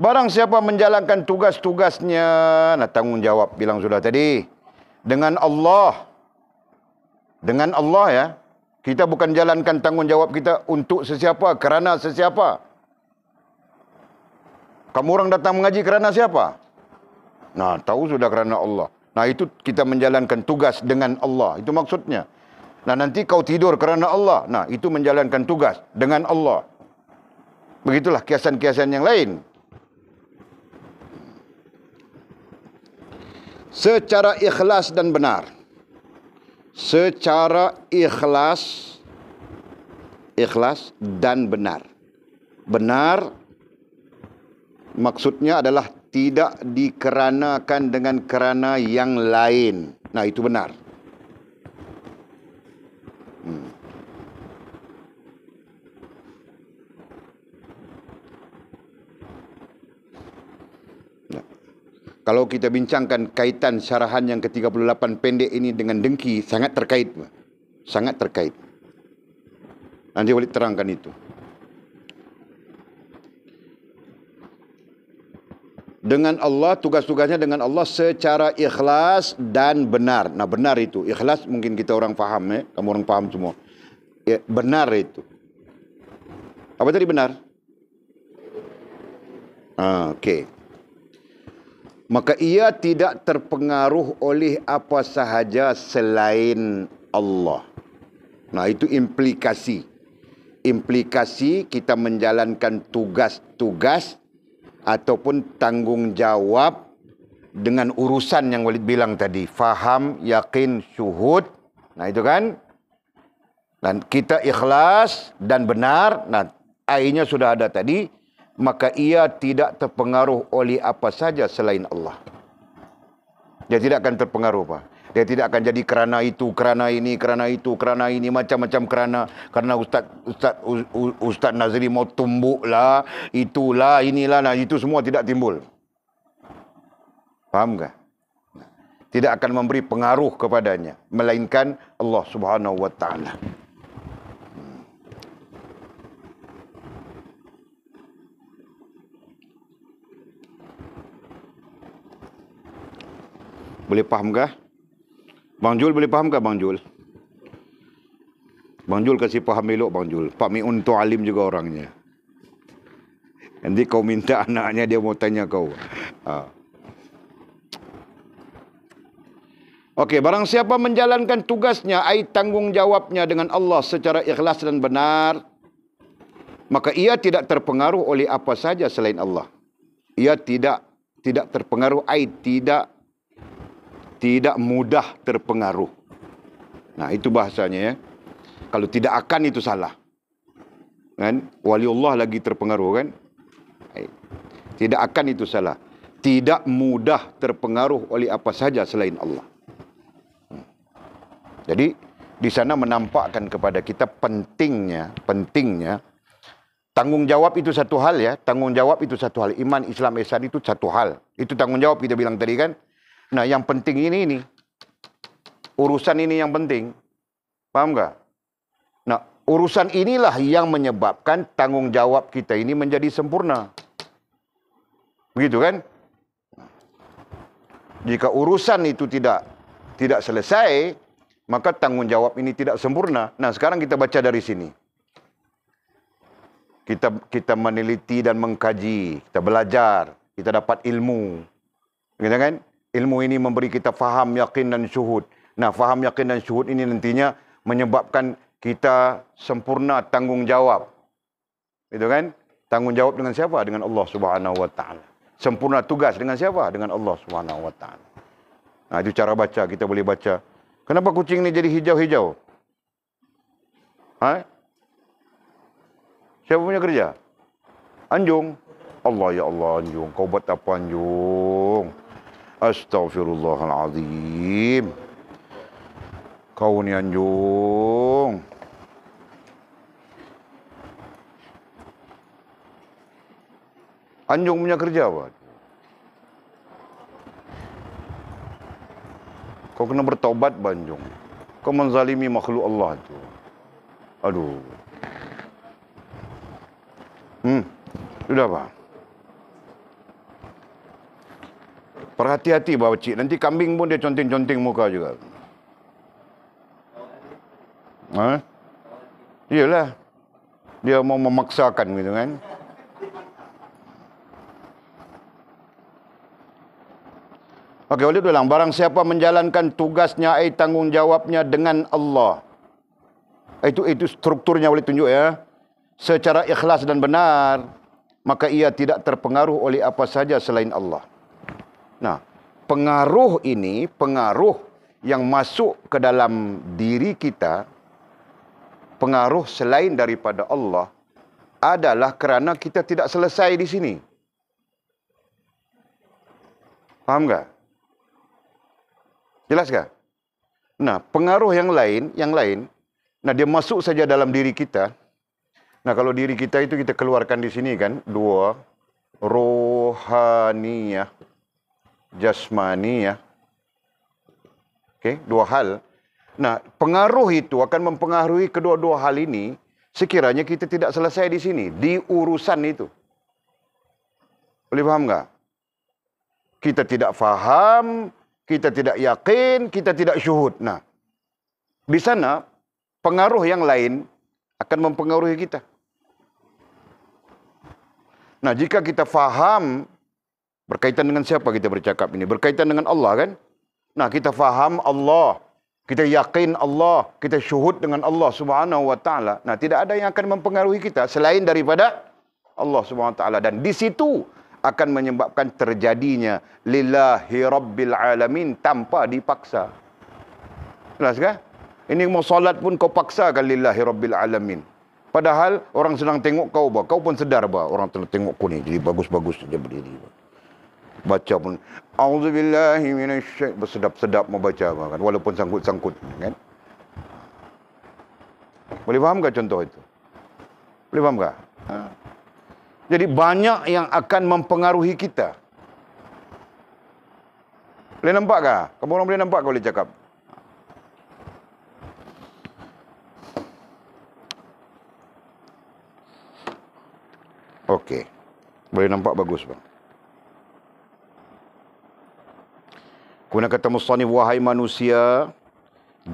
Barang siapa menjalankan tugas-tugasnya, nah tanggungjawab bilang sudah tadi, dengan Allah. Dengan Allah ya. Kita bukan jalankan tanggungjawab kita untuk sesiapa, kerana sesiapa. Kamu orang datang mengaji kerana siapa? Nah, tahu sudah kerana Allah. Nah, itu kita menjalankan tugas dengan Allah. Itu maksudnya. Nah, nanti kau tidur kerana Allah. Nah, itu menjalankan tugas dengan Allah. Begitulah kiasan-kiasan yang lain. Secara ikhlas dan benar. Secara ikhlas dan benar. Benar maksudnya adalah tidak dikeranakan dengan kerana yang lain. Nah, itu benar. Kalau kita bincangkan kaitan syarahan yang ke-38 pendek ini dengan dengki, sangat terkait. Sangat terkait. Nanti boleh terangkan itu. Dengan Allah, tugas-tugasnya dengan Allah secara ikhlas dan benar. Nah, benar itu. Ikhlas mungkin kita orang faham. Kamu orang faham semua. Ya, benar itu. Apa tadi benar? Okey. Maka ia tidak terpengaruh oleh apa sahaja selain Allah. Nah, itu implikasi. Implikasi kita menjalankan tugas-tugas ataupun tanggungjawab dengan urusan yang Walid bilang tadi. Faham, yakin, syuhud. Nah, itu kan. Dan kita ikhlas dan benar. Nah, airnya sudah ada tadi. Maka ia tidak terpengaruh oleh apa saja selain Allah. Dia tidak akan terpengaruh, Pak. Dia tidak akan jadi kerana itu, kerana ini, kerana itu, kerana ini, macam-macam kerana. Karena Ustaz Nazri mau tumbuk lah, itulah, inilah, nah itu semua tidak timbul. Faham tak? Tidak akan memberi pengaruh kepadanya. Melainkan Allah Subhanahu Wa Taala. Boleh fahamkah? Bang Jul boleh fahamkah Bang Jul? Bang Jul kasih faham elok Bang Jul. Pak Mi'un tu alim juga orangnya. Nanti kau minta anaknya dia mau tanya kau. Okey, barang siapa menjalankan tugasnya, tanggungjawabnya dengan Allah secara ikhlas dan benar, maka ia tidak terpengaruh oleh apa saja selain Allah. Ia tidak terpengaruh, tidak mudah terpengaruh. Nah, itu bahasanya ya. Kalau tidak akan itu salah. Kan? Waliullah lagi terpengaruh kan? Tidak akan itu salah. Tidak mudah terpengaruh oleh apa saja selain Allah. Jadi di sana menampakkan kepada kita pentingnya tanggungjawab itu satu hal ya. Tanggungjawab itu satu hal. Iman, Islam, ihsan itu satu hal. Itu tanggungjawab kita bilang tadi kan? Nah, yang penting ini. Urusan ini yang penting. Paham tak? Nah, urusan inilah yang menyebabkan tanggungjawab kita ini menjadi sempurna. Begitu kan? Jika urusan itu tidak selesai, maka tanggungjawab ini tidak sempurna. Nah, sekarang kita baca dari sini. Kita meneliti dan mengkaji. Kita belajar. Kita dapat ilmu. Gitu kan? Ilmu ini memberi kita faham, yakin dan syuhud. Nah, faham, yakin dan syuhud ini nantinya menyebabkan kita sempurna tanggungjawab. Itu kan? Tanggungjawab dengan siapa? Dengan Allah Subhanahu Wa Taala. Sempurna tugas dengan siapa? Dengan Allah Subhanahu Wa Taala. Nah, itu cara baca. Kita boleh baca. Kenapa kucing ini jadi hijau-hijau? Siapa punya kerja? Anjung. Allah ya Allah Anjung. Kau buat apa Anjung? Astaghfirullahaladzim. Kau ni Anjung. Anjung punya kerja apa? Kau kena bertaubat Anjung. Kau menzalimi makhluk Allah tu. Aduh. Sudah apa? Perhati-hati bawa cik. Nanti kambing pun dia conting-conting muka juga. Ha? Iyalah. Dia mau memaksakan gitu kan. Okey, Walid bilang, barang siapa menjalankan tugasnya, tanggungjawabnya dengan Allah. Itu strukturnya Walid tunjuk ya. Secara ikhlas dan benar, maka ia tidak terpengaruh oleh apa saja selain Allah. Nah, pengaruh ini, pengaruh yang masuk ke dalam diri kita, pengaruh selain daripada Allah, adalah kerana kita tidak selesai di sini. Faham tak? Jelas tak? Nah, pengaruh yang lain, nah dia masuk saja dalam diri kita. Nah, kalau diri kita itu kita keluarkan di sini kan, dua, rohaniyah, jasmaniyah. Okey, dua hal. Nah, pengaruh itu akan mempengaruhi kedua-dua hal ini sekiranya kita tidak selesai di sini, di urusan itu. Boleh faham tak? Kita tidak faham, kita tidak yakin, kita tidak syuhud. Nah, di sana pengaruh yang lain akan mempengaruhi kita. Nah, jika kita faham, berkaitan dengan siapa kita bercakap ini? Berkaitan dengan Allah kan? Nah, kita faham Allah, kita yakin Allah, kita syuhud dengan Allah Subhanahu wa taala. Nah, tidak ada yang akan mempengaruhi kita selain daripada Allah Subhanahu wa taala, dan di situ akan menyebabkan terjadinya lillahi rabbil alamin tanpa dipaksa. Jelas kan? Ini mau solat pun kau paksakan lillahi rabbil alamin. Padahal orang sedang tengok kau, kau pun sedar orang tengah tengok kau ni jadi bagus-bagus saja berdiri. Baca pun auzubillahi minasyaitan, bersedap-sedap mau baca kan, walaupun sangkut-sangkut kan. Boleh faham tak contoh itu? Boleh faham tak? Jadi banyak yang akan mempengaruhi kita. Boleh nampak tak? Kamu orang boleh nampak, kau boleh cakap. Okey. Boleh nampak bagus bang. Kemudian kata musannif, wahai manusia,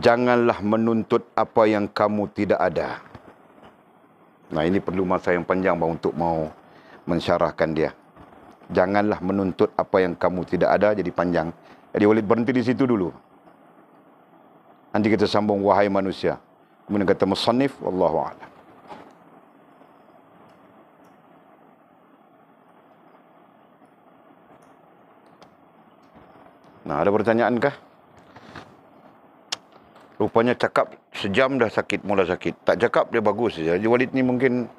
janganlah menuntut apa yang kamu tidak ada. Nah, ini perlu masa yang panjang bang untuk mau mensyarahkan dia. Janganlah menuntut apa yang kamu tidak ada, jadi panjang. Jadi Walid berhenti di situ dulu. Nanti kita sambung wahai manusia. Kemudian kata musannif, wallahu a'lam. Nah, ada pertanyaan kah? Rupanya cakap sejam dah sakit, mula sakit. Tak cakap dia bagus saja. Jadi Walid ni mungkin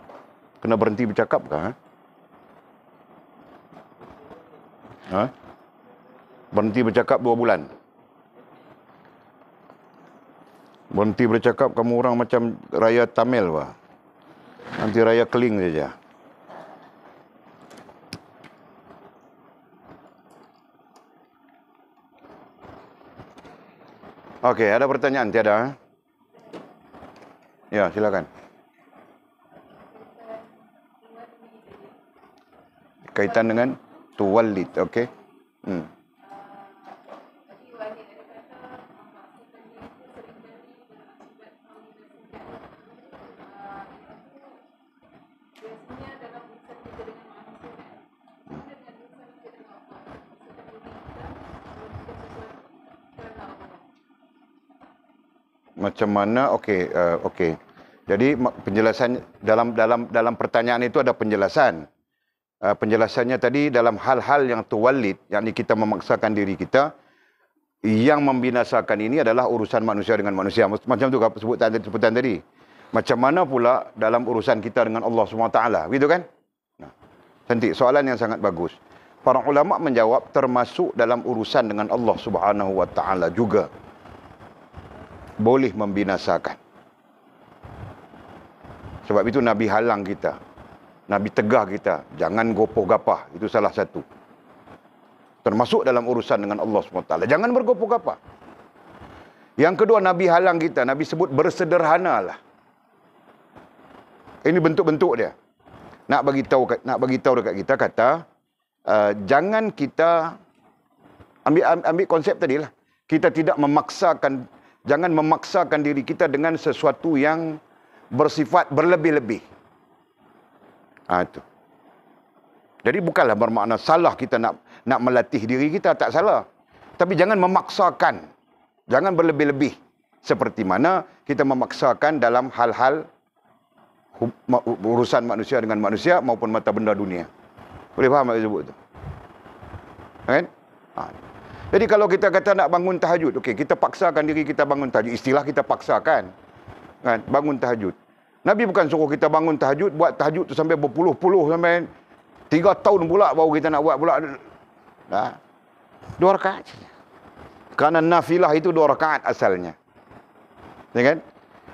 kena berhenti bercakap kah? Ha? Berhenti bercakap 2 bulan. Berhenti bercakap, kamu orang macam raya Tamil bah. Nanti raya Keling saja. Okey, ada pertanyaan tiada? Ya, silakan. Kaitan dengan tuwallid, okey. Macam mana? Okey, okey. Jadi penjelasan dalam pertanyaan itu ada penjelasan. Penjelasannya tadi dalam hal-hal yang tuwallid, yakni kita memaksakan diri kita, yang membinasakan ini adalah urusan manusia dengan manusia. Macam tu sebutan tadi. Macam mana pula dalam urusan kita dengan Allah SWT, gitu kan? Nah, cantik, soalan yang sangat bagus. Para ulama menjawab termasuk dalam urusan dengan Allah SWT juga boleh membinasakan. Sebab itu Nabi halang kita. Nabi tegah kita, jangan gopoh gapah. Itu salah satu. Termasuk dalam urusan dengan Allah SWT. Jangan bergopoh gapah. Yang kedua, Nabi halang kita. Nabi sebut bersederhanalah. Ini bentuk-bentuk dia. Nak bagi tahu dekat kita, kata, jangan kita ambil konsep tadi lah. Kita tidak memaksakan Jangan memaksakan diri kita dengan sesuatu yang bersifat berlebih-lebih. Itu. Jadi bukanlah bermakna salah kita nak melatih diri kita, tak salah. Tapi jangan memaksakan. Jangan berlebih-lebih. Seperti mana kita memaksakan dalam hal-hal urusan manusia dengan manusia maupun mata benda dunia. Boleh faham apa sebut tu? Kan? Jadi kalau kita kata nak bangun tahajud, okey, kita paksakan diri kita bangun tahajud. Istilah kita paksakan. Kan? Bangun tahajud. Nabi bukan suruh kita bangun tahajud, buat tahajud tu sampai berpuluh-puluh, sampai 3 tahun pula baru kita nak buat pula. 2 rakaat saja. Kerana nafilah itu 2 rakaat asalnya. Ya kan?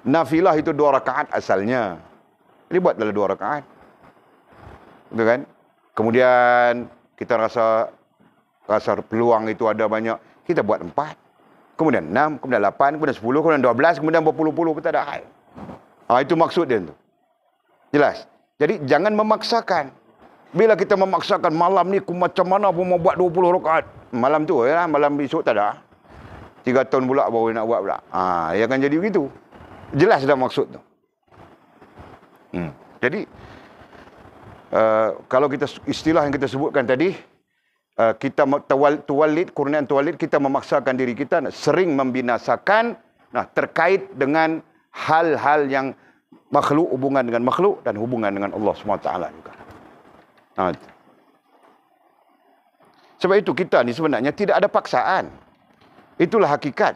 Nafilah itu 2 rakaat asalnya. Jadi buat dalam 2 rakaat. Betul kan? Kemudian kita rasa peluang itu ada banyak, kita buat 4. Kemudian 6, kemudian 8, kemudian 10, kemudian 12, kemudian berpuluh-puluh, kita ada hal. Itu maksud dia tu. Jelas? Jadi jangan memaksakan. Bila kita memaksakan malam ni macam mana pun mau buat 20 rakaat. Malam tu ya, malam besok tak ada. 3 tahun pula baru nak buat pula. Ia akan jadi begitu. Jelas dah maksud tu. Jadi kalau kita istilah yang kita sebutkan tadi, kita kurnian tuwalid, kita memaksakan diri kita sering membinasakan terkait dengan hal-hal yang makhluk, hubungan dengan makhluk dan hubungan dengan Allah SWT juga. Sebab itu kita ni sebenarnya tidak ada paksaan. Itulah hakikat.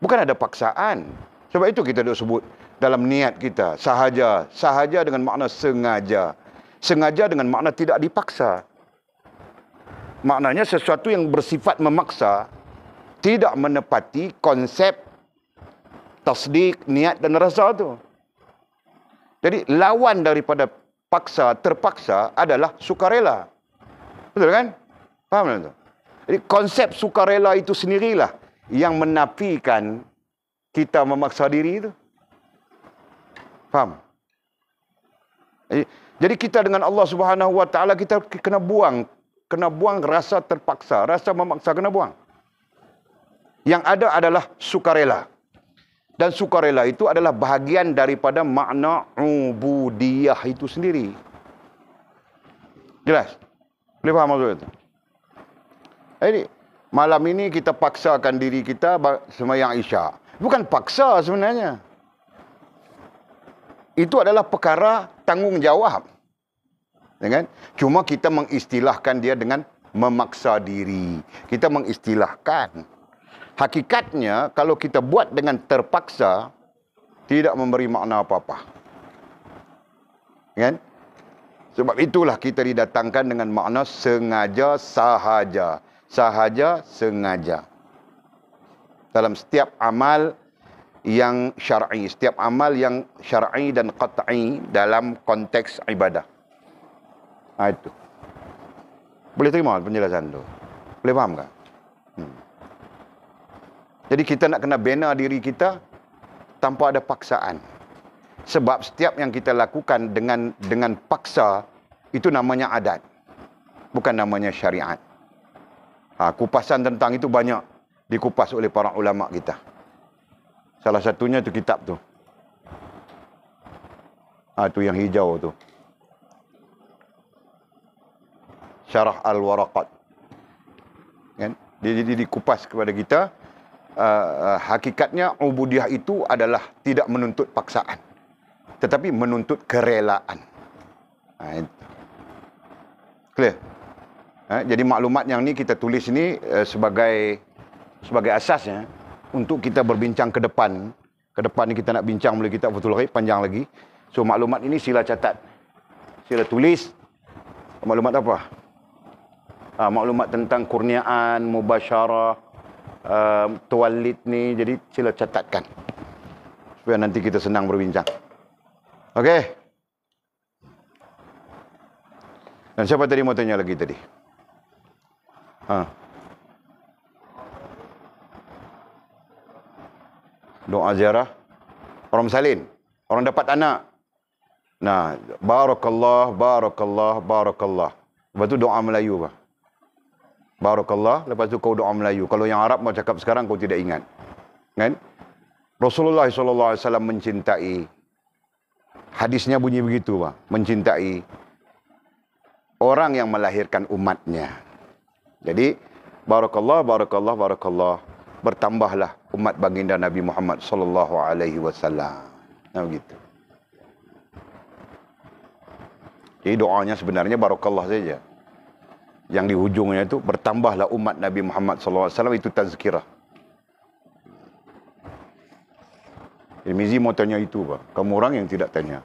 Bukan ada paksaan. Sebab itu kita duk sebut dalam niat kita sahaja. Sahaja dengan makna sengaja. Sengaja dengan makna tidak dipaksa. Maknanya sesuatu yang bersifat memaksa tidak menepati konsep tasdik, niat dan rasa tu. Jadi lawan daripada paksa, terpaksa adalah sukarela. Betul kan? Faham tak? Jadi konsep sukarela itu sendirilah yang menafikan kita memaksa diri itu. Faham? Jadi kita dengan Allah Subhanahu Wa Taala kita kena buang rasa terpaksa, rasa memaksa, kena buang. Yang ada adalah sukarela. Dan sukarela itu adalah bahagian daripada makna ubudiyah itu sendiri. Jelas? Boleh faham maksud itu? Jadi, malam ini kita paksakan diri kita sembahyang Isyak. Bukan paksa sebenarnya. Itu adalah perkara tanggungjawab. Ya kan? Cuma kita mengistilahkan dia dengan memaksa diri. Kita mengistilahkan. Hakikatnya, kalau kita buat dengan terpaksa, tidak memberi makna apa-apa. Kan? Sebab itulah kita didatangkan dengan makna sengaja, sahaja. Sahaja, sengaja. Dalam setiap amal yang syar'i. Setiap amal yang syar'i dan qat'i dalam konteks ibadah. Itu. Boleh terima penjelasan tu? Boleh faham tak? Jadi kita nak kena bina diri kita tanpa ada paksaan. Sebab setiap yang kita lakukan dengan paksa, itu namanya adat. Bukan namanya syariat. Kupasan tentang itu banyak dikupas oleh para ulama kita. Salah satunya tu kitab tu. Tu yang hijau tu. Syarah Al-Waraqat. Kan? Dia dikupas kepada kita. Hakikatnya ubudiyah itu adalah tidak menuntut paksaan, tetapi menuntut kerelaan. Clear? Jadi maklumat yang ni kita tulis ni sebagai asasnya untuk kita berbincang ke depan. Ke depan ni kita nak bincang mulai kitab Fathul Ghaib panjang lagi. So maklumat ini sila catat, sila tulis. Maklumat apa? Maklumat tentang kurniaan, mubasyarah, tuwalid ni, jadi sila catatkan supaya nanti kita senang berbincang. Okey. Dan siapa tadi mau tanya lagi tadi? Doa ziarah orang salin, orang dapat anak. Nah, barakallah, barakallah, barakallah. Lepas tu doa Melayu apa? Barakallah, lepas tu kau doa Melayu. Kalau yang Arab mau cakap sekarang kau tidak ingat. Kan? Rasulullah SAW mencintai, hadisnya bunyi begitu, Pak, mencintai orang yang melahirkan umatnya. Jadi, barakallah, barakallah, barakallah, bertambahlah umat baginda Nabi Muhammad SAW. Nah, begitu. Jadi doanya sebenarnya barakallah saja. Yang di hujungnya itu bertambahlah umat Nabi Muhammad SAW, itu tazkirah. Mizi mau tanya itu, Pak. Kamu orang yang tidak tanya.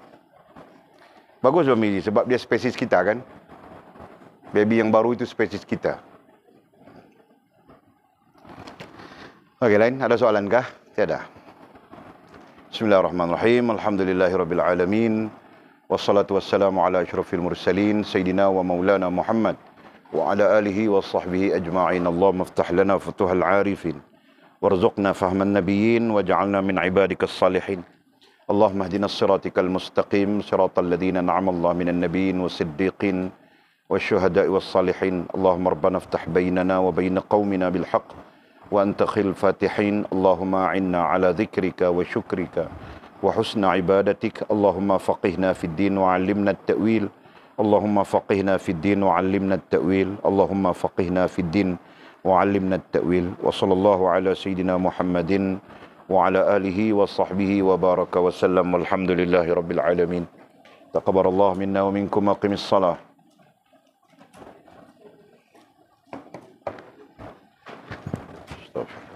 Bagus, Pak Mizi, sebab dia spesies kita kan. Baby yang baru itu spesies kita. Okey, lain? Ada soalan kah? Tiada. Bismillahirrahmanirrahim. Alhamdulillahirrabbilalamin. Wassalatu wassalamu ala asyrafil mursalin. Sayyidina wa maulana Muhammad. Wa ala alihi wa sahbihi ajma'in. Allahumma ftah lana futuhal arifin. وارزقنا فهم النبيين واجعلنا من عبادك الصالحين اللهم اهدنا الصراطك المستقيم صراط الذين أنعم الله من النبيين والصديقين والشهداء والصالحين اللهم ربنا افتح بيننا وبين قومنا بالحق وأنت خير الفاتحين اللهم أعنا على ذكرك وشكرك وحسن عبادتك اللهم فقهنا في الدين وعلمنا التأويل اللهم فقهنا في الدين وعلمنا التأويل اللهم فقهنا في الدين وعلمنا التأويل وصلى الله على سيدنا محمد وعلى آله وصحبه وبارك وسلم والحمد لله رب العالمين تقبل الله منا ومنكم أقم الصلاة استغفر